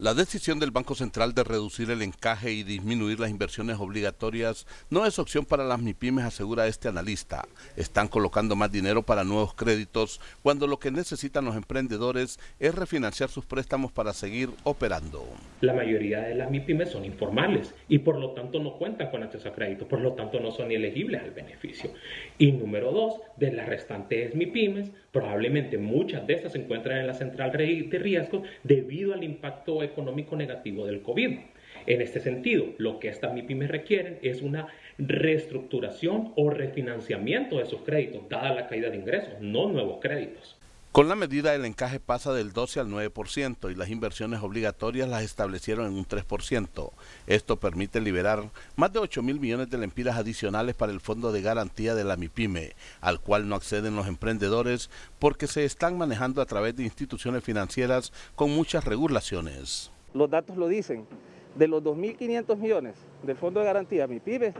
La decisión del Banco Central de reducir el encaje y disminuir las inversiones obligatorias no es opción para las MIPYMES, asegura este analista. Están colocando más dinero para nuevos créditos cuando lo que necesitan los emprendedores es refinanciar sus préstamos para seguir operando. La mayoría de las MIPYMES son informales y por lo tanto no cuentan con acceso a crédito, por lo tanto no son elegibles al beneficio. Y número dos, de las restantes MIPYMES, probablemente muchas de estas se encuentran en la central de riesgos debido al impacto económico negativo del COVID. En este sentido, lo que estas MIPYMES requieren es una reestructuración o refinanciamiento de sus créditos, dada la caída de ingresos, no nuevos créditos. Con la medida, el encaje pasa del 12 al 9% y las inversiones obligatorias las establecieron en un 3%. Esto permite liberar más de 8.000 millones de lempiras adicionales para el fondo de garantía de la MIPYME, al cual no acceden los emprendedores porque se están manejando a través de instituciones financieras con muchas regulaciones. Los datos lo dicen, de los 2.500 millones del fondo de garantía MIPYME,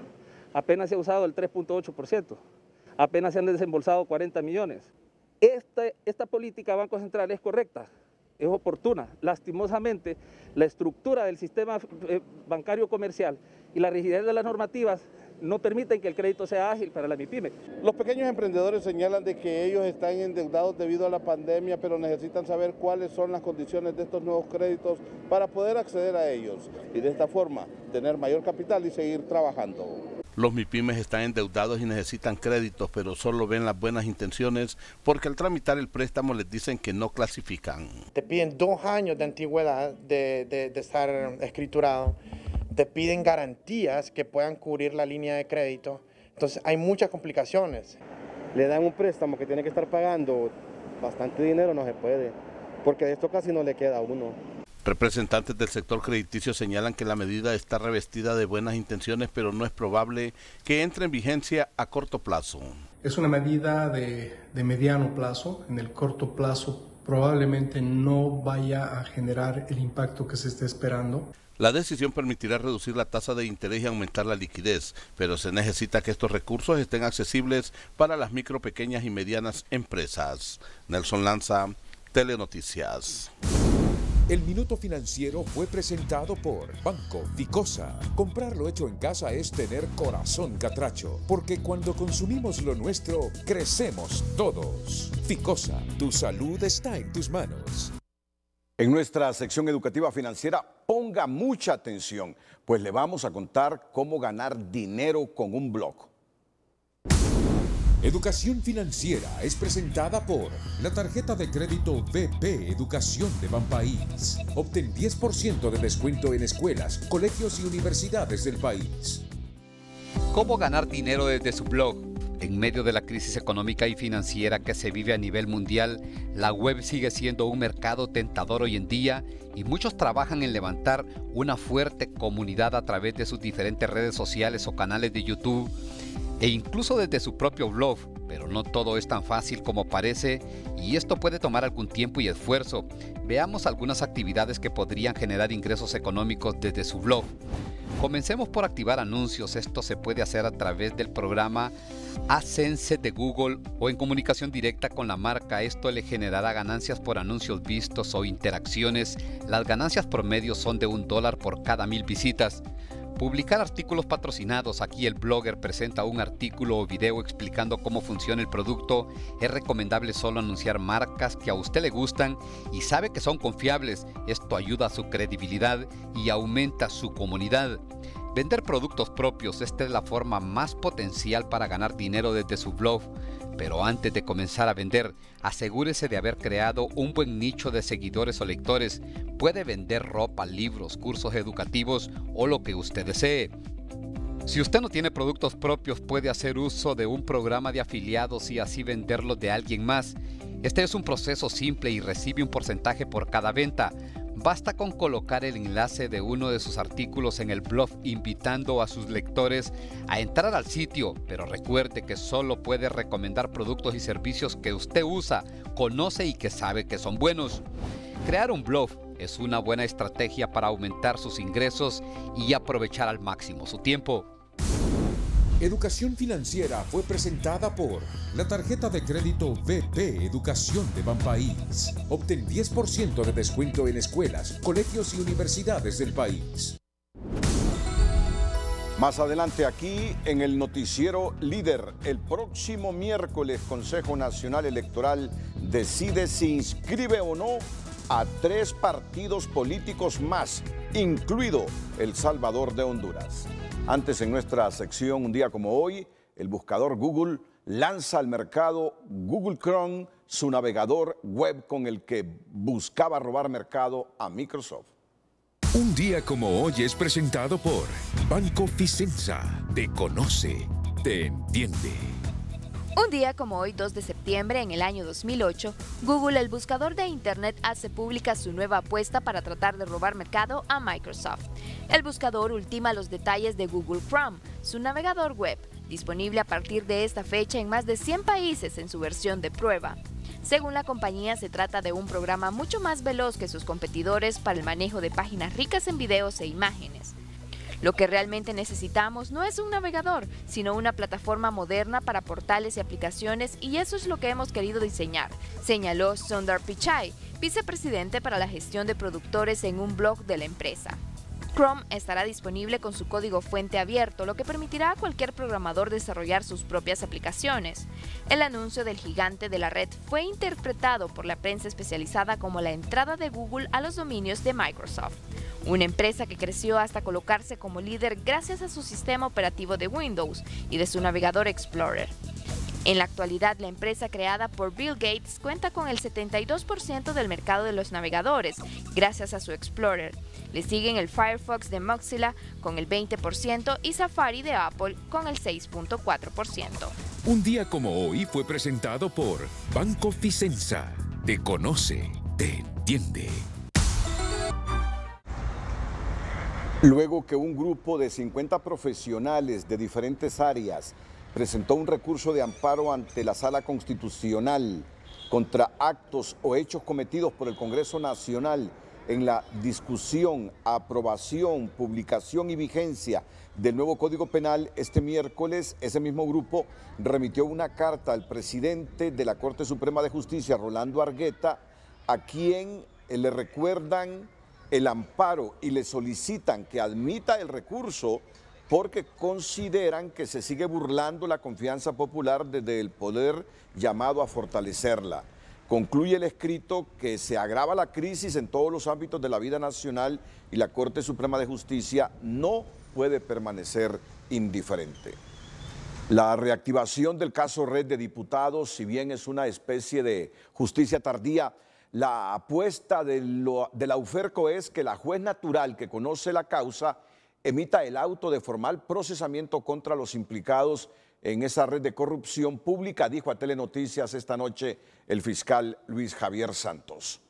apenas se ha usado el 3.8%, apenas se han desembolsado 40 millones. Esta política Banco Central es correcta, es oportuna. Lastimosamente, la estructura del sistema bancario comercial y la rigidez de las normativas no permiten que el crédito sea ágil para la MIPYME. Los pequeños emprendedores señalan de que ellos están endeudados debido a la pandemia, pero necesitan saber cuáles son las condiciones de estos nuevos créditos para poder acceder a ellos y de esta forma tener mayor capital y seguir trabajando. Los MIPYMES están endeudados y necesitan créditos, pero solo ven las buenas intenciones porque al tramitar el préstamo les dicen que no clasifican. Te piden 2 años de antigüedad de estar escriturado, te piden garantías que puedan cubrir la línea de crédito, entonces hay muchas complicaciones. Le dan un préstamo que tiene que estar pagando bastante dinero, no se puede, porque de esto casi no le queda a uno. Representantes del sector crediticio señalan que la medida está revestida de buenas intenciones, pero no es probable que entre en vigencia a corto plazo. Es una medida de mediano plazo. En el corto plazo probablemente no vaya a generar el impacto que se está esperando. La decisión permitirá reducir la tasa de interés y aumentar la liquidez, pero se necesita que estos recursos estén accesibles para las micro, pequeñas y medianas empresas. Nelson Lanza, Telenoticias. El Minuto Financiero fue presentado por Banco Ficosa. Comprar lo hecho en casa es tener corazón catracho, porque cuando consumimos lo nuestro, crecemos todos. Ficosa, tu salud está en tus manos. En nuestra sección educativa financiera, ponga mucha atención, pues le vamos a contar cómo ganar dinero con un blog. Educación Financiera es presentada por la tarjeta de crédito BP Educación de Banpaís. Obtén 10% de descuento en escuelas, colegios y universidades del país. ¿Cómo ganar dinero desde su blog? En medio de la crisis económica y financiera que se vive a nivel mundial, la web sigue siendo un mercado tentador hoy en día y muchos trabajan en levantar una fuerte comunidad a través de sus diferentes redes sociales o canales de YouTube e incluso desde su propio blog, pero no todo es tan fácil como parece y esto puede tomar algún tiempo y esfuerzo. Veamos algunas actividades que podrían generar ingresos económicos desde su blog. Comencemos por activar anuncios. Esto se puede hacer a través del programa AdSense de Google o en comunicación directa con la marca. Esto le generará ganancias por anuncios vistos o interacciones. Las ganancias promedio son de $1 por cada 1000 visitas. Publicar artículos patrocinados. Aquí el blogger presenta un artículo o video explicando cómo funciona el producto. Es recomendable solo anunciar marcas que a usted le gustan y sabe que son confiables. Esto ayuda a su credibilidad y aumenta su comunidad. Vender productos propios. Esta es la forma más potencial para ganar dinero desde su blog. Pero antes de comenzar a vender, asegúrese de haber creado un buen nicho de seguidores o lectores. Puede vender ropa, libros, cursos educativos o lo que usted desee. Si usted no tiene productos propios, puede hacer uso de un programa de afiliados y así venderlos de alguien más. Este es un proceso simple y recibe un porcentaje por cada venta. Basta con colocar el enlace de uno de sus artículos en el blog invitando a sus lectores a entrar al sitio, pero recuerde que solo puede recomendar productos y servicios que usted usa, conoce y que sabe que son buenos. Crear un blog es una buena estrategia para aumentar sus ingresos y aprovechar al máximo su tiempo. Educación Financiera fue presentada por la tarjeta de crédito BP Educación de Banpaís. Obtén 10% de descuento en escuelas, colegios y universidades del país. Más adelante aquí en el noticiero Líder, el próximo miércoles Consejo Nacional Electoral decide si inscribe o no a 3 partidos políticos más, incluido El Salvador de Honduras. Antes, en nuestra sección Un día como hoy, el buscador Google lanza al mercado Google Chrome, su navegador web con el que buscaba robar mercado a Microsoft. Un día como hoy es presentado por Banco Ficenza. Te conoce, te entiende. Un día como hoy, 2 de septiembre, en el año 2008, Google, el buscador de Internet, hace pública su nueva apuesta para tratar de robar mercado a Microsoft. El buscador ultima los detalles de Google Chrome, su navegador web, disponible a partir de esta fecha en más de 100 países en su versión de prueba. Según la compañía, se trata de un programa mucho más veloz que sus competidores para el manejo de páginas ricas en videos e imágenes. Lo que realmente necesitamos no es un navegador, sino una plataforma moderna para portales y aplicaciones, y eso es lo que hemos querido diseñar, señaló Sundar Pichai, vicepresidente para la gestión de productores en un blog de la empresa. Chrome estará disponible con su código fuente abierto, lo que permitirá a cualquier programador desarrollar sus propias aplicaciones. El anuncio del gigante de la red fue interpretado por la prensa especializada como la entrada de Google a los dominios de Microsoft, una empresa que creció hasta colocarse como líder gracias a su sistema operativo de Windows y de su navegador Explorer. En la actualidad, la empresa creada por Bill Gates cuenta con el 72% del mercado de los navegadores, gracias a su Explorer. Le siguen el Firefox de Mozilla con el 20% y Safari de Apple con el 6.4%. Un día como hoy fue presentado por Banco Ficenza. Te conoce, te entiende. Luego que un grupo de 50 profesionales de diferentes áreas presentó un recurso de amparo ante la Sala Constitucional contra actos o hechos cometidos por el Congreso Nacional en la discusión, aprobación, publicación y vigencia del nuevo Código Penal, este miércoles ese mismo grupo remitió una carta al presidente de la Corte Suprema de Justicia, Rolando Argueta, a quien le recuerdan el amparo y le solicitan que admita el recurso porque consideran que se sigue burlando la confianza popular desde el poder llamado a fortalecerla. Concluye el escrito que se agrava la crisis en todos los ámbitos de la vida nacional y la Corte Suprema de Justicia no puede permanecer indiferente. La reactivación del caso Red de Diputados, si bien es una especie de justicia tardía, la apuesta de la UFERCO es que la juez natural que conoce la causa emita el auto de formal procesamiento contra los implicados en esa red de corrupción pública, dijo a Telenoticias esta noche el fiscal Luis Javier Santos.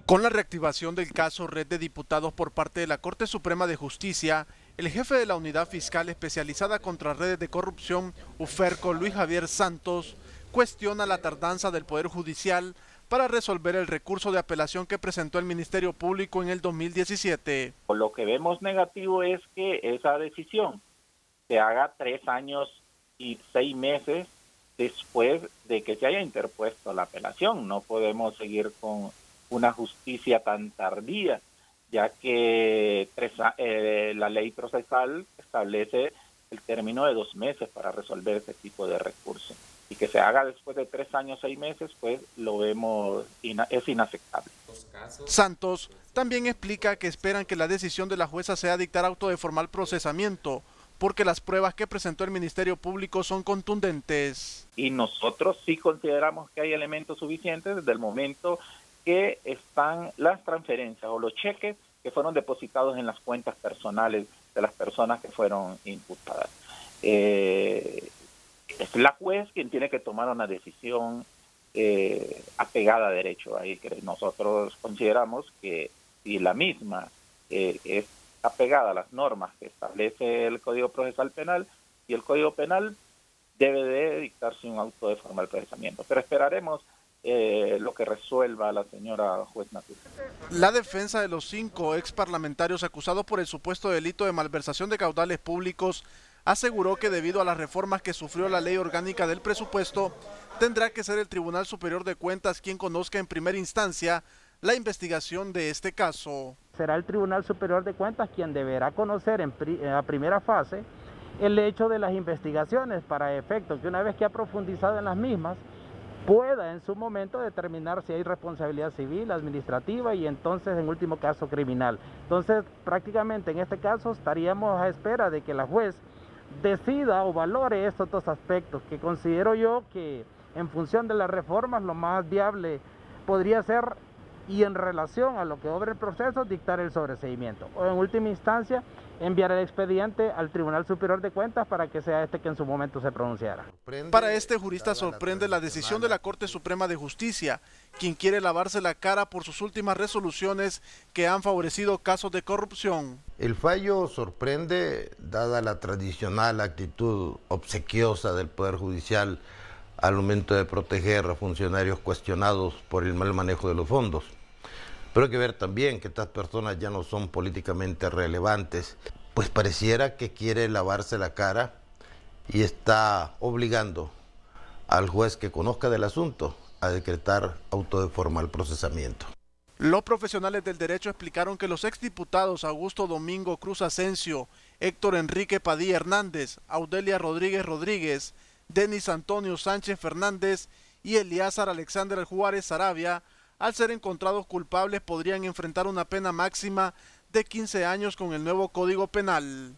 Con la reactivación del caso Red de Diputados por parte de la Corte Suprema de Justicia, el jefe de la Unidad Fiscal Especializada contra Redes de Corrupción, UFERCO, Luis Javier Santos, cuestiona la tardanza del Poder Judicial para resolver el recurso de apelación que presentó el Ministerio Público en el 2017. Lo que vemos negativo es que esa decisión se haga 3 años y 6 meses después de que se haya interpuesto la apelación. No podemos seguir con una justicia tan tardía, ya que la ley procesal establece el término de 2 meses para resolver ese tipo de recurso. Y que se haga después de 3 años, 6 meses, pues lo vemos, es inaceptable. Santos también explica que esperan que la decisión de la jueza sea dictar auto de formal procesamiento, porque las pruebas que presentó el Ministerio Público son contundentes. Y nosotros sí consideramos que hay elementos suficientes desde el momento que están las transferencias o los cheques que fueron depositados en las cuentas personales de las personas que fueron imputadas. Es la juez quien tiene que tomar una decisión apegada a derecho. Ahí que nosotros consideramos que si la misma es apegada a las normas que establece el Código Procesal Penal, y el Código Penal debe de dictarse un auto de formal procesamiento. Pero esperaremos lo que resuelva la señora juez natural. La defensa de los 5 ex parlamentarios acusados por el supuesto delito de malversación de caudales públicos aseguró que debido a las reformas que sufrió la ley orgánica del presupuesto, tendrá que ser el Tribunal Superior de Cuentas quien conozca en primera instancia la investigación de este caso. Será el Tribunal Superior de Cuentas quien deberá conocer en la primera fase el hecho de las investigaciones para efecto que una vez que ha profundizado en las mismas, pueda en su momento determinar si hay responsabilidad civil, administrativa y entonces en último caso criminal. Entonces prácticamente en este caso estaríamos a espera de que la juez decida o valore estos 2 aspectos, que considero yo que en función de las reformas lo más viable podría ser, y en relación a lo que obra el proceso, dictar el sobreseimiento o en última instancia enviar el expediente al Tribunal Superior de Cuentas para que sea este que en su momento se pronunciara. Para este jurista sorprende la decisión de la Corte Suprema de Justicia, quien quiere lavarse la cara por sus últimas resoluciones que han favorecido casos de corrupción. El fallo sorprende dada la tradicional actitud obsequiosa del Poder Judicial al momento de proteger a funcionarios cuestionados por el mal manejo de los fondos. Pero hay que ver también que estas personas ya no son políticamente relevantes, pues pareciera que quiere lavarse la cara y está obligando al juez que conozca del asunto a decretar auto de formal procesamiento. Los profesionales del derecho explicaron que los exdiputados Augusto Domingo Cruz Asensio, Héctor Enrique Padilla Hernández, Audelia Rodríguez Rodríguez, Denis Antonio Sánchez Fernández y Eliazar Alexander Juárez Sarabia, al ser encontrados culpables podrían enfrentar una pena máxima de 15 años con el nuevo Código Penal.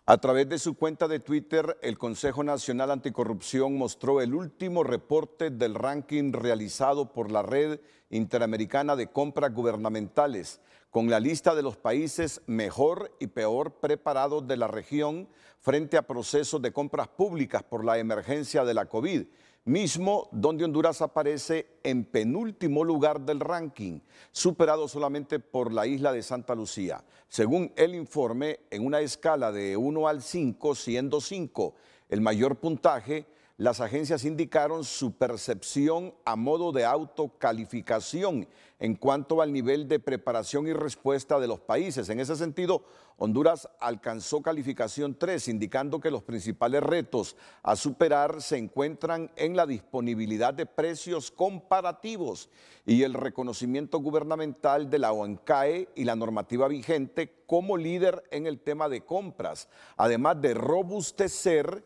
A través de su cuenta de Twitter, el Consejo Nacional Anticorrupción mostró el último reporte del ranking realizado por la Red Interamericana de Compras Gubernamentales, con la lista de los países mejor y peor preparados de la región frente a procesos de compras públicas por la emergencia de la COVID, mismo donde Honduras aparece en penúltimo lugar del ranking, superado solamente por la isla de Santa Lucía. Según el informe, en una escala de 1 al 5, siendo 5 el mayor puntaje, las agencias indicaron su percepción a modo de autocalificación en cuanto al nivel de preparación y respuesta de los países. En ese sentido, Honduras alcanzó calificación 3, indicando que los principales retos a superar se encuentran en la disponibilidad de precios comparativos y el reconocimiento gubernamental de la ONCAE y la normativa vigente como líder en el tema de compras, además de robustecer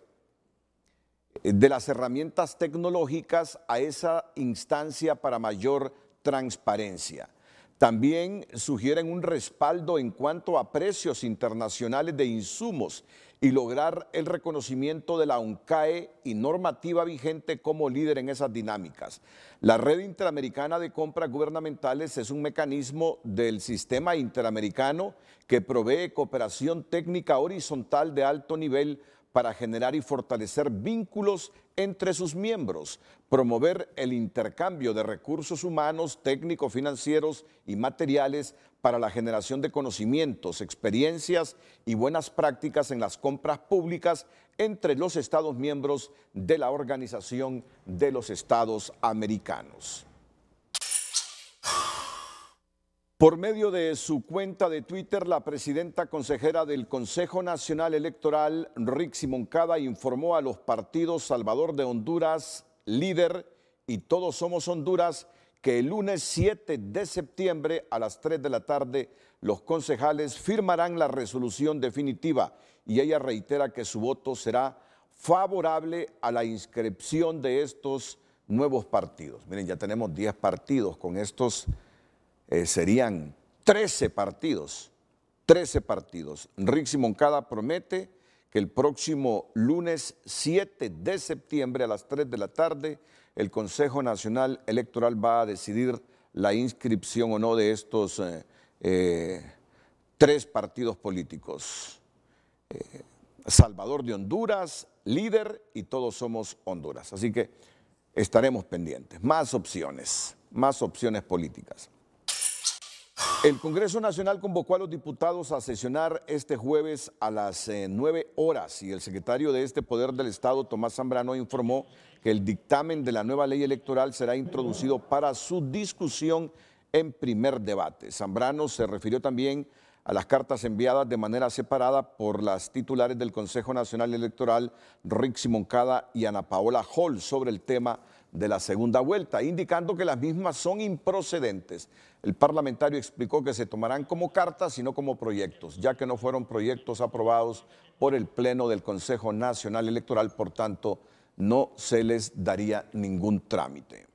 de las herramientas tecnológicas a esa instancia para mayor transparencia. También sugieren un respaldo en cuanto a precios internacionales de insumos y lograr el reconocimiento de la ONCAE y normativa vigente como líder en esas dinámicas. La Red Interamericana de Compras Gubernamentales es un mecanismo del sistema interamericano que provee cooperación técnica horizontal de alto nivel para generar y fortalecer vínculos entre sus miembros, promover el intercambio de recursos humanos, técnicos, financieros y materiales para la generación de conocimientos, experiencias y buenas prácticas en las compras públicas entre los Estados miembros de la Organización de los Estados Americanos. Por medio de su cuenta de Twitter, la presidenta consejera del Consejo Nacional Electoral, Rixi Moncada, informó a los partidos Salvador de Honduras, Líder y Todos Somos Honduras que el lunes 7 de septiembre a las 3 de la tarde los concejales firmarán la resolución definitiva y ella reitera que su voto será favorable a la inscripción de estos nuevos partidos. Miren, ya tenemos 10 partidos, con estos serían 13 partidos. Rixi Moncada promete que el próximo lunes 7 de septiembre a las 3 de la tarde el Consejo Nacional Electoral va a decidir la inscripción o no de estos 3 partidos políticos. Salvador de Honduras, Líder y Todos Somos Honduras. Así que estaremos pendientes. Más opciones políticas. El Congreso Nacional convocó a los diputados a sesionar este jueves a las 9 horas y el secretario de este Poder del Estado, Tomás Zambrano, informó que el dictamen de la nueva ley electoral será introducido para su discusión en primer debate. Zambrano se refirió también a las cartas enviadas de manera separada por las titulares del Consejo Nacional Electoral, Rixi Moncada y Ana Paola Hall, sobre el tema de la segunda vuelta, indicando que las mismas son improcedentes. El parlamentario explicó que se tomarán como cartas y no como proyectos, ya que no fueron proyectos aprobados por el Pleno del Consejo Nacional Electoral, por tanto, no se les daría ningún trámite.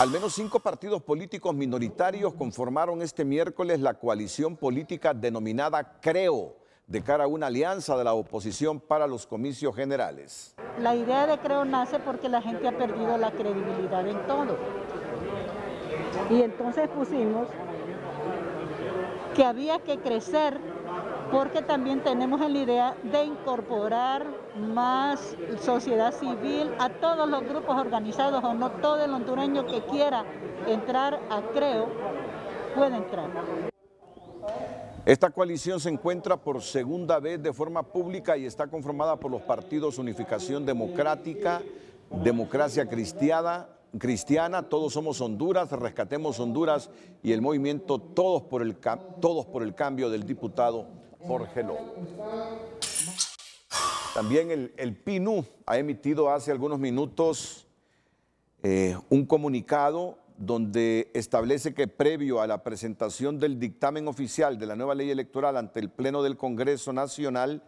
Al menos 5 partidos políticos minoritarios conformaron este miércoles la coalición política denominada CREO, de cara a una alianza de la oposición para los comicios generales. La idea de CREO nace porque la gente ha perdido la credibilidad en todo. Y entonces pusimos que había que crecer porque también tenemos la idea de incorporar más sociedad civil a todos los grupos organizados, o no todo el hondureño que quiera entrar a CREO puede entrar. Esta coalición se encuentra por segunda vez de forma pública y está conformada por los partidos Unificación Democrática, Democracia Cristiana, Todos Somos Honduras, Rescatemos Honduras y el movimiento Todos por el Cambio del diputado Jorge Lobo. También el PNUD ha emitido hace algunos minutos un comunicado donde establece que previo a la presentación del dictamen oficial de la nueva ley electoral ante el Pleno del Congreso Nacional,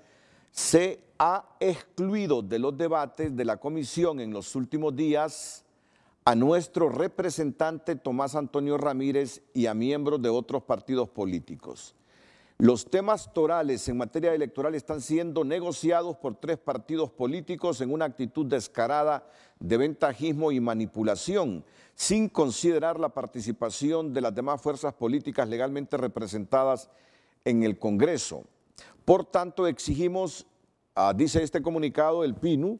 se ha excluido de los debates de la comisión en los últimos días a nuestro representante Tomás Antonio Ramírez y a miembros de otros partidos políticos. Los temas torales en materia electoral están siendo negociados por 3 partidos políticos en una actitud descarada de ventajismo y manipulación, sin considerar la participación de las demás fuerzas políticas legalmente representadas en el Congreso. Por tanto, exigimos, dice este comunicado, el PNUD,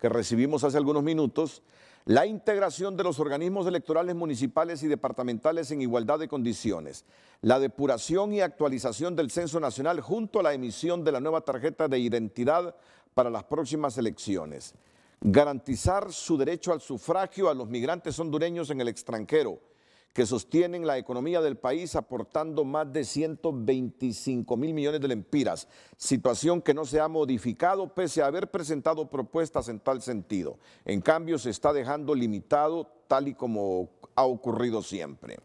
que recibimos hace algunos minutos, la integración de los organismos electorales municipales y departamentales en igualdad de condiciones, la depuración y actualización del Censo Nacional junto a la emisión de la nueva tarjeta de identidad para las próximas elecciones, garantizar su derecho al sufragio a los migrantes hondureños en el extranjero, que sostienen la economía del país aportando más de 125 mil millones de lempiras, situación que no se ha modificado pese a haber presentado propuestas en tal sentido. En cambio, se está dejando limitado tal y como ha ocurrido siempre.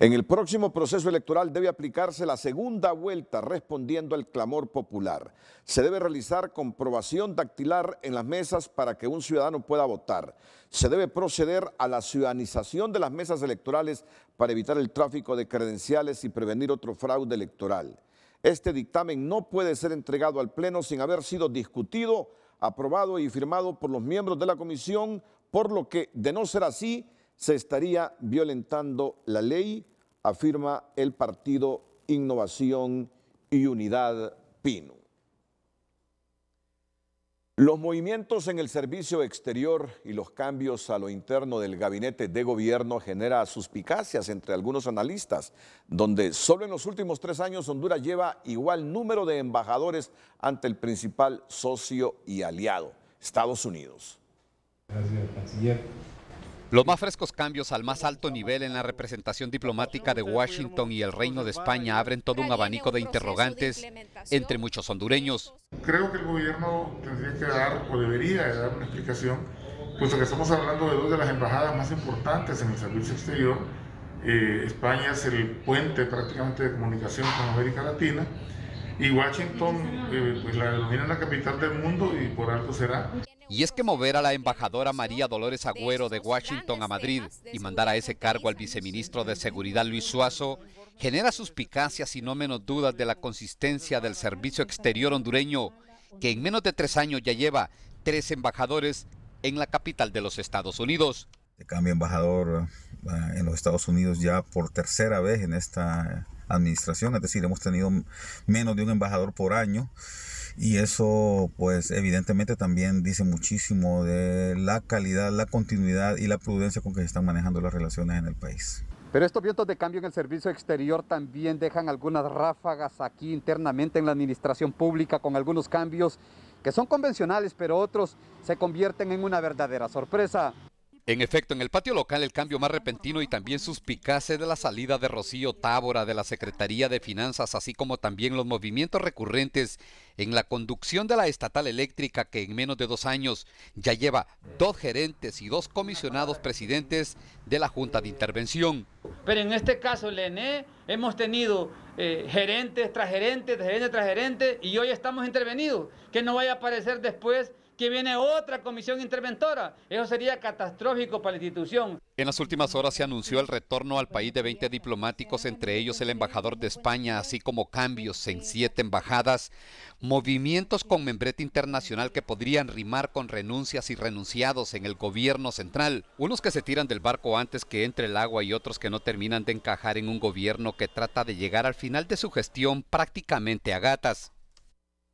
En el próximo proceso electoral debe aplicarse la segunda vuelta respondiendo al clamor popular. Se debe realizar comprobación dactilar en las mesas para que un ciudadano pueda votar. Se debe proceder a la ciudadanización de las mesas electorales para evitar el tráfico de credenciales y prevenir otro fraude electoral. Este dictamen no puede ser entregado al Pleno sin haber sido discutido, aprobado y firmado por los miembros de la comisión, por lo que, de no ser así, se estaría violentando la ley, afirma el Partido Innovación y Unidad PINU. Los movimientos en el servicio exterior y los cambios a lo interno del gabinete de gobierno genera suspicacias entre algunos analistas, donde solo en los últimos 3 años Honduras lleva igual número de embajadores ante el principal socio y aliado, Estados Unidos. Gracias, canciller. Los más frescos cambios al más alto nivel en la representación diplomática de Washington y el Reino de España abren todo un abanico de interrogantes entre muchos hondureños. Creo que el gobierno tendría que dar o debería de dar una explicación, puesto que estamos hablando de 2 de las embajadas más importantes en el servicio exterior. España es el puente prácticamente de comunicación con América Latina y Washington pues la denominan la capital del mundo y por algo será. Y es que mover a la embajadora María Dolores Agüero de Washington a Madrid y mandar a ese cargo al viceministro de Seguridad Luis Suazo genera suspicacias y no menos dudas de la consistencia del servicio exterior hondureño, que en menos de 3 años ya lleva 3 embajadores en la capital de los Estados Unidos. Se cambia embajador en los Estados Unidos ya por 3ª vez en esta administración, es decir, hemos tenido menos de un embajador por año. Y eso, pues, evidentemente también dice muchísimo de la calidad, la continuidad y la prudencia con que se están manejando las relaciones en el país. Pero estos vientos de cambio en el servicio exterior también dejan algunas ráfagas aquí internamente en la administración pública con algunos cambios que son convencionales, pero otros se convierten en una verdadera sorpresa. En efecto, en el patio local el cambio más repentino y también suspicaz es de la salida de Rocío Tábora de la Secretaría de Finanzas, así como también los movimientos recurrentes en la conducción de la estatal eléctrica, que en menos de 2 años ya lleva 2 gerentes y 2 comisionados presidentes de la Junta de Intervención. Pero en este caso, el ENE, hemos tenido gerentes tras gerentes, gerente tras gerente, y hoy estamos intervenidos. Que no vaya a aparecer después que viene otra comisión interventora. Eso sería catastrófico para la institución. En las últimas horas se anunció el retorno al país de 20 diplomáticos, entre ellos el embajador de España, así como cambios en 7 embajadas, movimientos con membrete internacional que podrían rimar con renuncias y renunciados en el gobierno central, unos que se tiran del barco antes que entre el agua y otros que no terminan de encajar en un gobierno que trata de llegar al final de su gestión prácticamente a gatas.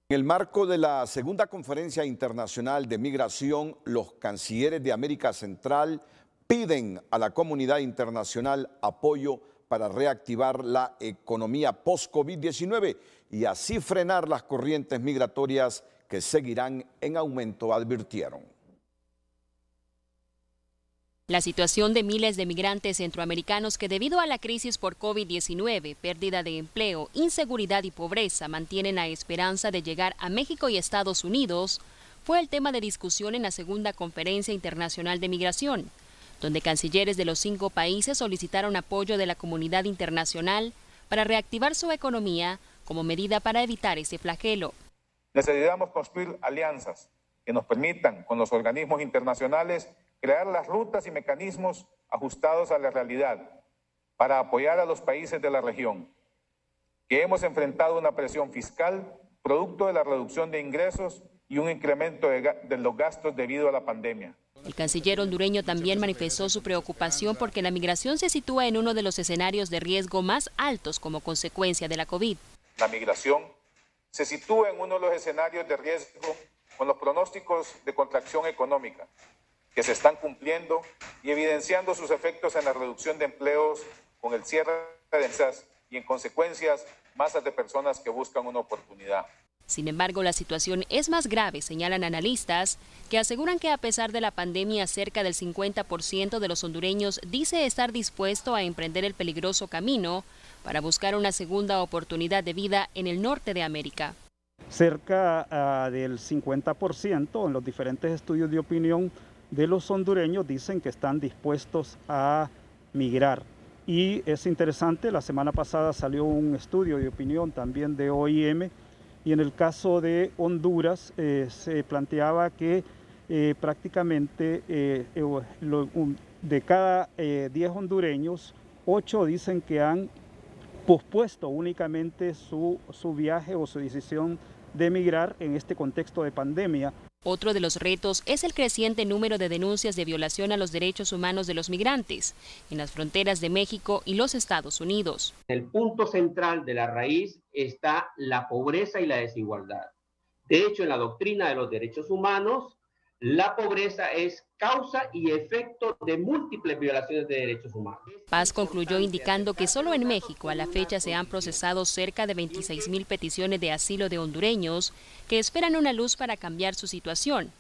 En el marco de la segunda conferencia internacional de migración, los cancilleres de América Central piden a la comunidad internacional apoyo para reactivar la economía post-COVID-19 y así frenar las corrientes migratorias que seguirán en aumento, advirtieron. La situación de miles de migrantes centroamericanos que debido a la crisis por COVID-19, pérdida de empleo, inseguridad y pobreza mantienen la esperanza de llegar a México y Estados Unidos fue el tema de discusión en la segunda conferencia internacional de migración, donde cancilleres de los 5 países solicitaron apoyo de la comunidad internacional para reactivar su economía como medida para evitar ese flagelo. Necesitamos construir alianzas que nos permitan con los organismos internacionales crear las rutas y mecanismos ajustados a la realidad para apoyar a los países de la región, que hemos enfrentado una presión fiscal producto de la reducción de ingresos y un incremento de los gastos debido a la pandemia. El canciller hondureño también manifestó su preocupación porque la migración se sitúa en uno de los escenarios de riesgo más altos como consecuencia de la COVID. La migración se sitúa en uno de los escenarios de riesgo con los pronósticos de contracción económica que se están cumpliendo y evidenciando sus efectos en la reducción de empleos con el cierre de empresas y en consecuencias masas de personas que buscan una oportunidad. Sin embargo, la situación es más grave, señalan analistas, que aseguran que a pesar de la pandemia, cerca del 50% de los hondureños dice estar dispuesto a emprender el peligroso camino para buscar una segunda oportunidad de vida en el norte de América. Cerca del 50% en los diferentes estudios de opinión de los hondureños dicen que están dispuestos a migrar Y es interesante, la semana pasada salió un estudio de opinión también de OIM, y en el caso de Honduras se planteaba que prácticamente de cada 10 hondureños, 8 dicen que han pospuesto únicamente su viaje o su decisión de emigrar en este contexto de pandemia. Otro de los retos es el creciente número de denuncias de violación a los derechos humanos de los migrantes en las fronteras de México y los Estados Unidos. El punto central de la raíz está la pobreza y la desigualdad. De hecho, en la doctrina de los derechos humanos, la pobreza es causa y efecto de múltiples violaciones de derechos humanos. Paz concluyó indicando que solo en México a la fecha se han procesado cerca de 26,000 peticiones de asilo de hondureños que esperan una luz para cambiar su situación,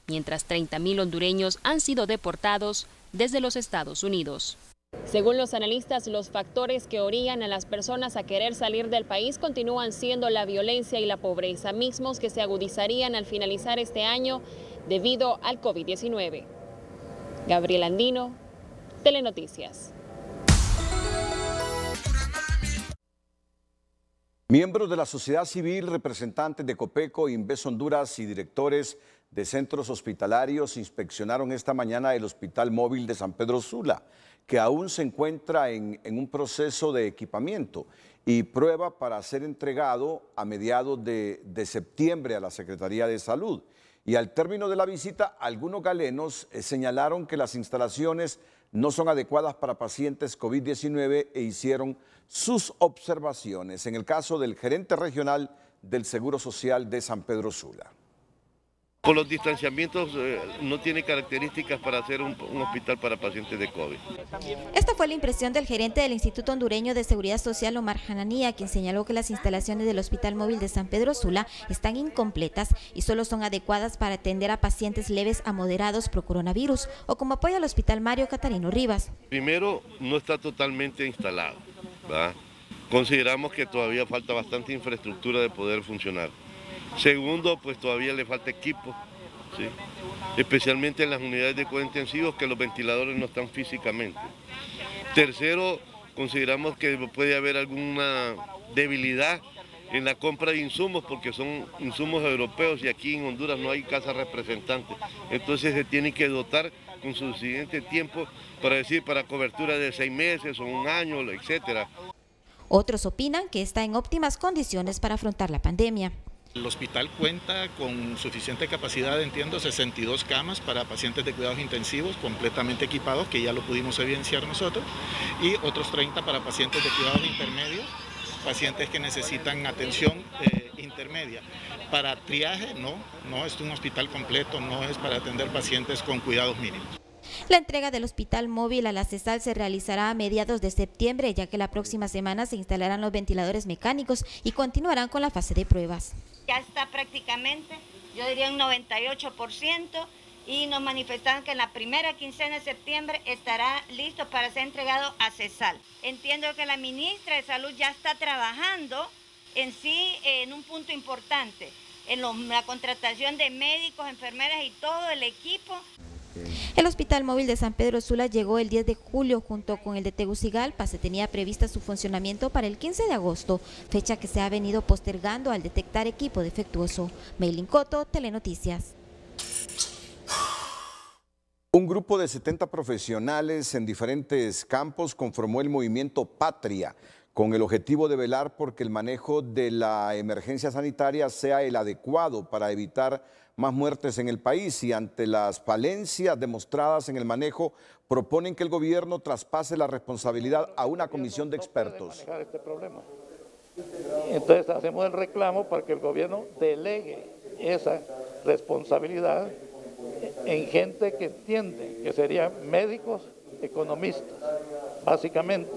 mientras 30,000 hondureños han sido deportados desde los Estados Unidos. Según los analistas, los factores que orillan a las personas a querer salir del país continúan siendo la violencia y la pobreza, mismos que se agudizarían al finalizar este año debido al COVID-19. Gabriel Andino, Telenoticias. Miembros de la sociedad civil, representantes de Copeco, Inves Honduras y directores de centros hospitalarios inspeccionaron esta mañana el Hospital Móvil de San Pedro Sula, que aún se encuentra en un proceso de equipamiento y prueba para ser entregado a mediados de septiembre a la Secretaría de Salud. Y al término de la visita, algunos galenos señalaron que las instalaciones no son adecuadas para pacientes COVID-19 e hicieron sus observaciones. En el caso del gerente regional del Seguro Social de San Pedro Sula. Por los distanciamientos no tiene características para hacer un hospital para pacientes de COVID. Esta fue la impresión del gerente del Instituto Hondureño de Seguridad Social, Omar Hananía, quien señaló que las instalaciones del Hospital Móvil de San Pedro Sula están incompletas y solo son adecuadas para atender a pacientes leves a moderados pro coronavirus, o como apoya al Hospital Mario Catarino Rivas. Primero, no está totalmente instalado, ¿verdad? Consideramos que todavía falta bastante infraestructura de poder funcionar. Segundo, pues todavía le falta equipo, ¿sí? Especialmente en las unidades de cuidados intensivos, que los ventiladores no están físicamente. Tercero, consideramos que puede haber alguna debilidad en la compra de insumos, porque son insumos europeos y aquí en Honduras no hay casa representante. Entonces se tiene que dotar con suficiente tiempo para cobertura de 6 meses o 1 año, etcétera. Otros opinan que está en óptimas condiciones para afrontar la pandemia. El hospital cuenta con suficiente capacidad, entiendo, 62 camas para pacientes de cuidados intensivos completamente equipados, que ya lo pudimos evidenciar nosotros, y otros 30 para pacientes de cuidados intermedios, pacientes que necesitan atención intermedia. Para triaje, no es un hospital completo, no es para atender pacientes con cuidados mínimos. La entrega del hospital móvil a la CESAL se realizará a mediados de septiembre, ya que la próxima semana se instalarán los ventiladores mecánicos y continuarán con la fase de pruebas. Ya está prácticamente, yo diría un 98%, y nos manifestaron que en la primera quincena de septiembre estará listo para ser entregado a CESAL. Entiendo que la ministra de Salud ya está trabajando en un punto importante, en la contratación de médicos, enfermeras y todo el equipo. El Hospital Móvil de San Pedro Sula llegó el 10 de julio junto con el de Tegucigalpa. Se tenía prevista su funcionamiento para el 15 de agosto, fecha que se ha venido postergando al detectar equipo defectuoso. Meilin Coto, Telenoticias. Un grupo de 70 profesionales en diferentes campos conformó el movimiento Patria, con el objetivo de velar porque el manejo de la emergencia sanitaria sea el adecuado para evitar más muertes en el país, y ante las falencias demostradas en el manejo, proponen que el gobierno traspase la responsabilidad a una comisión de expertos. Entonces hacemos el reclamo para que el gobierno delegue esa responsabilidad en gente que entiende, que serían médicos, economistas, básicamente,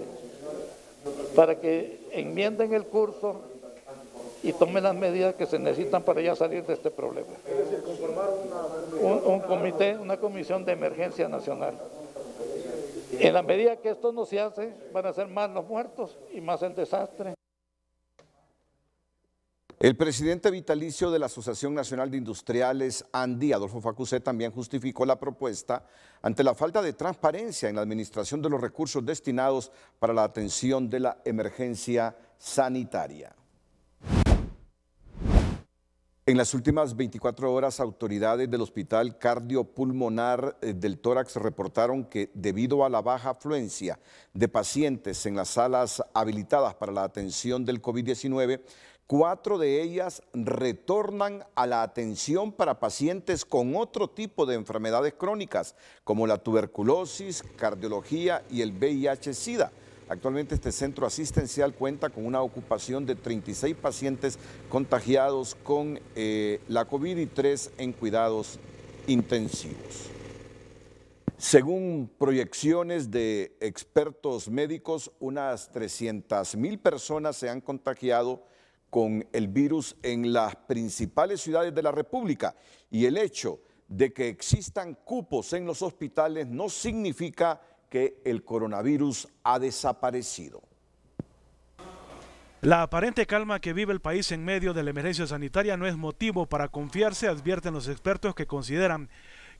para que enmienden el curso y tomen las medidas que se necesitan para ya salir de este problema. Un comité, una comisión de emergencia nacional. En la medida que esto no se hace, van a ser más los muertos y más el desastre. El presidente vitalicio de la Asociación Nacional de Industriales, ANDI, Adolfo Facusé, también justificó la propuesta ante la falta de transparencia en la administración de los recursos destinados para la atención de la emergencia sanitaria. En las últimas 24 horas, autoridades del Hospital Cardiopulmonar del Tórax reportaron que debido a la baja afluencia de pacientes en las salas habilitadas para la atención del COVID-19, 4 de ellas retornan a la atención para pacientes con otro tipo de enfermedades crónicas, como la tuberculosis, cardiología y el VIH-Sida. Actualmente este centro asistencial cuenta con una ocupación de 36 pacientes contagiados con la COVID y 3 en cuidados intensivos. Según proyecciones de expertos médicos, unas 300.000 personas se han contagiado con el virus en las principales ciudades de la República, y el hecho de que existan cupos en los hospitales no significa que el coronavirus ha desaparecido. La aparente calma que vive el país en medio de la emergencia sanitaria no es motivo para confiarse, advierten los expertos, que consideran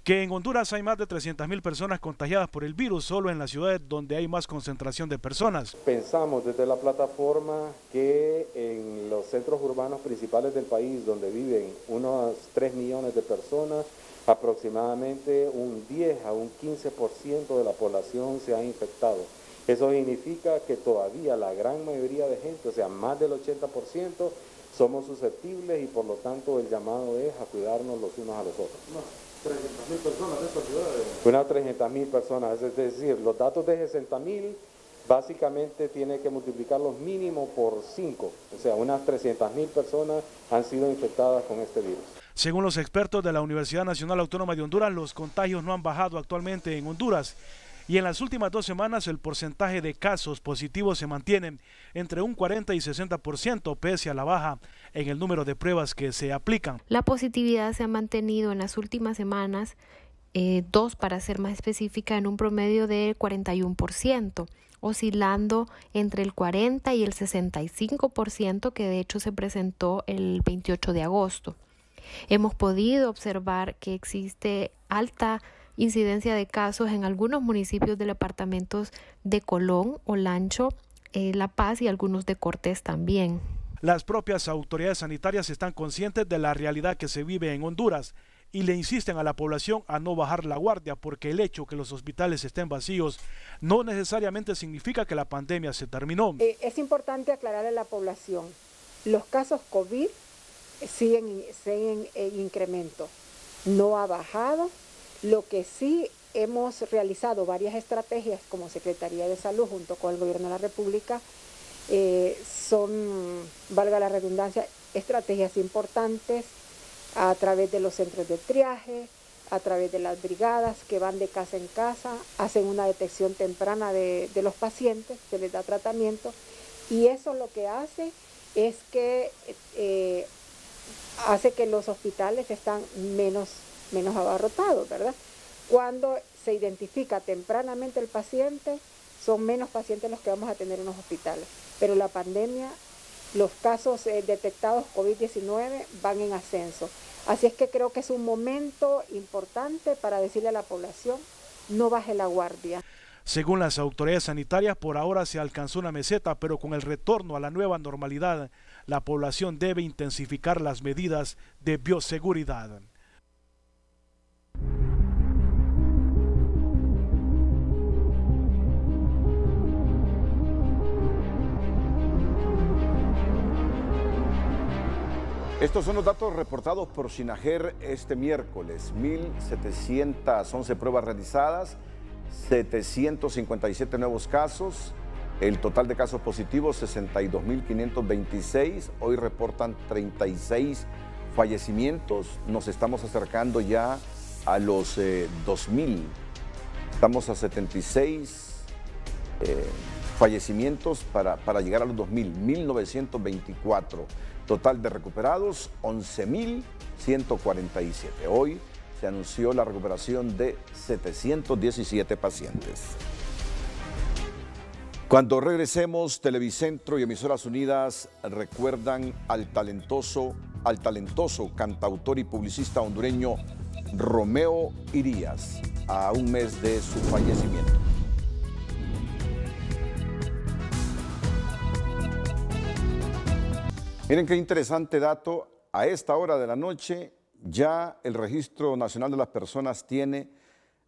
que en Honduras hay más de 300.000 personas contagiadas por el virus, solo en las ciudades donde hay más concentración de personas. Pensamos desde la plataforma que en los centros urbanos principales del país, donde viven unos 3 millones de personas, aproximadamente un 10 a un 15% de la población se ha infectado. Eso significa que todavía la gran mayoría de gente, o sea, más del 80%, somos susceptibles, y por lo tanto el llamado es a cuidarnos los unos a los otros. 300.000 personas de estas ciudades. Unas 300.000 personas, es decir, los datos de 60.000 básicamente tiene que multiplicarlos mínimo por 5, o sea, unas 300.000 personas han sido infectadas con este virus. Según los expertos de la Universidad Nacional Autónoma de Honduras, los contagios no han bajado actualmente en Honduras, y en las últimas 2 semanas el porcentaje de casos positivos se mantiene entre un 40 y 60%, pese a la baja en el número de pruebas que se aplican. La positividad se ha mantenido en las últimas semanas, 2 para ser más específica, en un promedio de 41%, oscilando entre el 40 y el 65%, que de hecho se presentó el 28 de agosto. Hemos podido observar que existe alta incidencia de casos en algunos municipios de departamentos de Colón, Olancho, La Paz y algunos de Cortés también. Las propias autoridades sanitarias están conscientes de la realidad que se vive en Honduras y le insisten a la población a no bajar la guardia, porque el hecho que los hospitales estén vacíos no necesariamente significa que la pandemia se terminó. Es importante aclarar a la población, los casos COVID siguen en incremento, no ha bajado. Lo que sí hemos realizado varias estrategias como Secretaría de Salud junto con el Gobierno de la República, son, valga la redundancia, estrategias importantes a través de los centros de triaje, a través de las brigadas que van de casa en casa, hacen una detección temprana de los pacientes, se les da tratamiento, y eso lo que hace es que hace que los hospitales están menos abarrotados, ¿verdad? Cuando se identifica tempranamente el paciente, son menos pacientes los que vamos a tener en los hospitales. Pero la pandemia, los casos detectados COVID-19 van en ascenso. Así es que creo que es un momento importante para decirle a la población, no baje la guardia. Según las autoridades sanitarias, por ahora se alcanzó una meseta, pero con el retorno a la nueva normalidad, la población debe intensificar las medidas de bioseguridad. Estos son los datos reportados por SINAGER este miércoles. 1.711 pruebas realizadas, 757 nuevos casos, el total de casos positivos 62.526, hoy reportan 36 fallecimientos, nos estamos acercando ya a los 2.000, estamos a 76 fallecimientos para llegar a los 2.000, 1.924. Total de recuperados, 11.147. Hoy se anunció la recuperación de 717 pacientes. Cuando regresemos, Televicentro y Emisoras Unidas recuerdan al talentoso cantautor y publicista hondureño Romeo Irías, a un mes de su fallecimiento. Miren qué interesante dato, a esta hora de la noche ya el Registro Nacional de las Personas tiene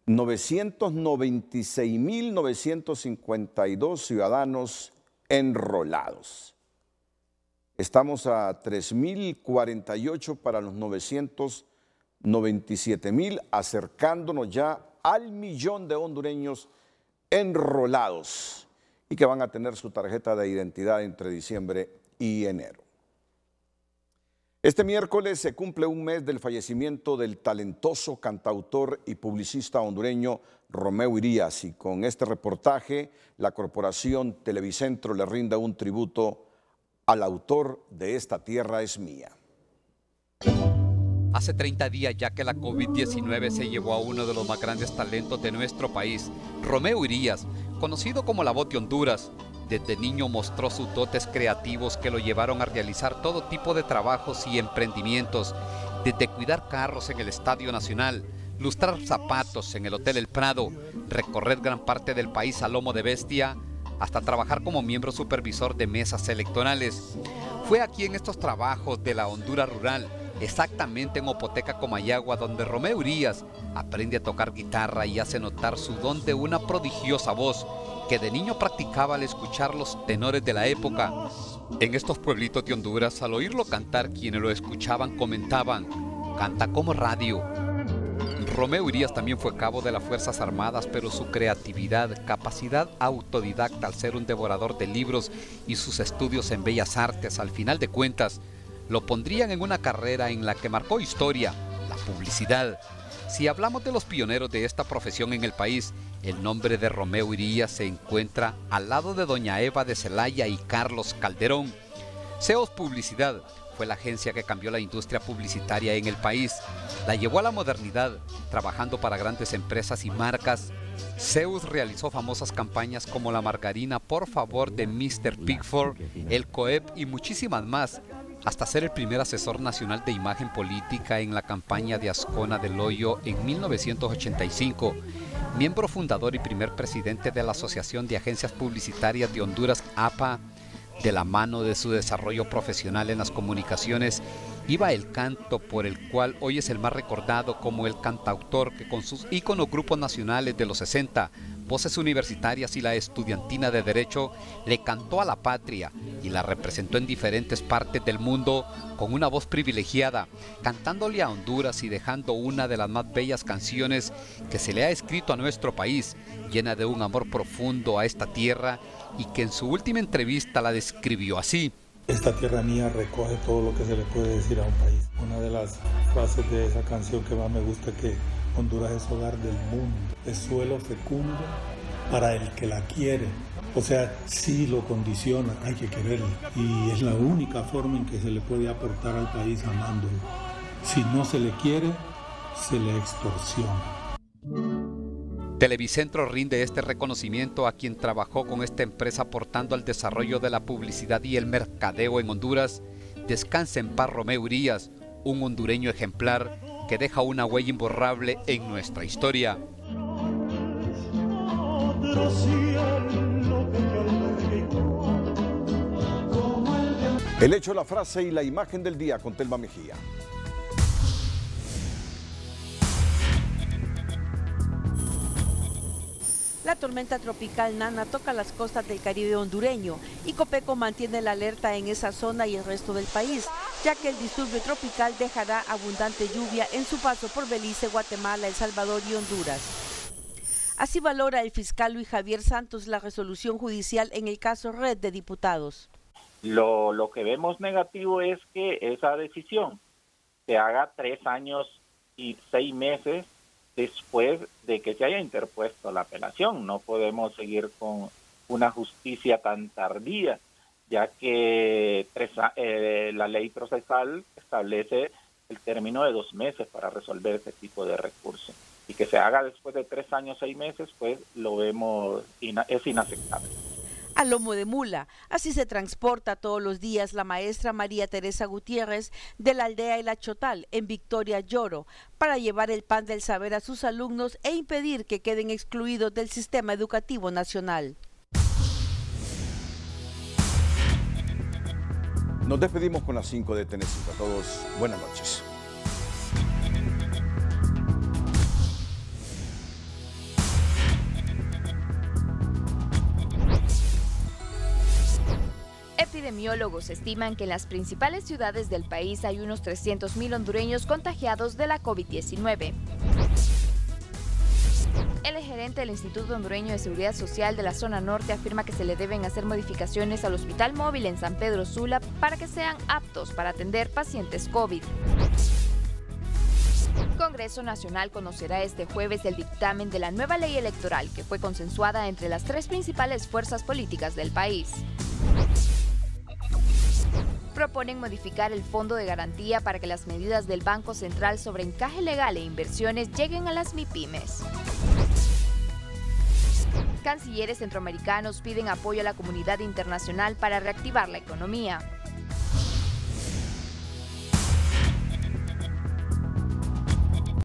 996.952 ciudadanos enrolados. Estamos a 3.048 para los 997.000, acercándonos ya al 1.000.000 de hondureños enrolados y que van a tener su tarjeta de identidad entre diciembre y enero. Este miércoles se cumple un mes del fallecimiento del talentoso cantautor y publicista hondureño Romeo Irías, y con este reportaje la Corporación Televicentro le rinda un tributo al autor de Esta Tierra es Mía. Hace 30 días ya que la COVID-19 se llevó a uno de los más grandes talentos de nuestro país, Romeo Irías, conocido como la Voz de Honduras. Desde niño mostró sus dotes creativos que lo llevaron a realizar todo tipo de trabajos y emprendimientos, desde cuidar carros en el Estadio Nacional, lustrar zapatos en el Hotel El Prado, recorrer gran parte del país a lomo de bestia, hasta trabajar como miembro supervisor de mesas electorales. Fue aquí en estos trabajos de la Honduras rural, exactamente en Opoteca, Comayagua, donde Romeo Irías aprende a tocar guitarra y hace notar su don de una prodigiosa voz que de niño practicaba al escuchar los tenores de la época. En estos pueblitos de Honduras, al oírlo cantar, quienes lo escuchaban comentaban: canta como radio. Romeo Irías también fue cabo de las Fuerzas Armadas, pero su creatividad, capacidad autodidacta al ser un devorador de libros y sus estudios en Bellas Artes, al final de cuentas, lo pondrían en una carrera en la que marcó historia, la publicidad. Si hablamos de los pioneros de esta profesión en el país, el nombre de Romeo Irías se encuentra al lado de doña Eva de Celaya y Carlos Calderón. Zeus Publicidad fue la agencia que cambió la industria publicitaria en el país, la llevó a la modernidad, trabajando para grandes empresas y marcas. Zeus realizó famosas campañas como la margarina Por Favor de Mr. Pickford, el COEP y muchísimas más, hasta ser el primer asesor nacional de imagen política en la campaña de Ascona del Hoyo en 1985, miembro fundador y primer presidente de la Asociación de Agencias Publicitarias de Honduras, APA. De la mano de su desarrollo profesional en las comunicaciones, iba el canto, por el cual hoy es el más recordado como el cantautor que con sus íconos grupos nacionales de los 60, Voces Universitarias y la Estudiantina de Derecho, le cantó a la patria y la representó en diferentes partes del mundo con una voz privilegiada, cantándole a Honduras y dejando una de las más bellas canciones que se le ha escrito a nuestro país, llena de un amor profundo a esta tierra, y que en su última entrevista la describió así: esta tierra mía recoge todo lo que se le puede decir a un país. Una de las frases de esa canción que más me gusta es que Honduras es hogar del mundo, es suelo fecundo para el que la quiere. O sea, sí lo condiciona, hay que quererlo. Y es la única forma en que se le puede aportar al país amándolo. Si no se le quiere, se le extorsiona. Televicentro rinde este reconocimiento a quien trabajó con esta empresa aportando al desarrollo de la publicidad y el mercadeo en Honduras. Descansa en paz Romeo Irías, un hondureño ejemplar que deja una huella imborrable en nuestra historia. El hecho, la frase y la imagen del día con Telma Mejía. La tormenta tropical Nana toca las costas del Caribe hondureño y Copeco mantiene la alerta en esa zona y el resto del país, ya que el disturbio tropical dejará abundante lluvia en su paso por Belice, Guatemala, El Salvador y Honduras. Así valora el fiscal Luis Javier Santos la resolución judicial en el caso Red de Diputados. Lo que vemos negativo es que esa decisión se haga 3 años y 6 meses después de que se haya interpuesto la apelación. No podemos seguir con una justicia tan tardía, ya que la ley procesal establece el término de 2 meses para resolver ese tipo de recurso. Y que se haga después de 3 años, 6 meses, pues lo vemos, es inaceptable. a lomo de mula. Así se transporta todos los días la maestra María Teresa Gutiérrez de la aldea El Achotal, en Victoria Lloro, para llevar el pan del saber a sus alumnos e impedir que queden excluidos del sistema educativo nacional. Nos despedimos con las 5 de TN5. A todos, buenas noches. Epidemiólogos estiman que en las principales ciudades del país hay unos 300.000 hondureños contagiados de la COVID-19. El gerente del Instituto Hondureño de Seguridad Social de la Zona Norte afirma que se le deben hacer modificaciones al hospital móvil en San Pedro Sula para que sean aptos para atender pacientes COVID. Congreso Nacional conocerá este jueves el dictamen de la nueva ley electoral que fue consensuada entre las 3 principales fuerzas políticas del país. Proponen modificar el fondo de garantía para que las medidas del Banco Central sobre encaje legal e inversiones lleguen a las MIPYMES. Cancilleres centroamericanos piden apoyo a la comunidad internacional para reactivar la economía.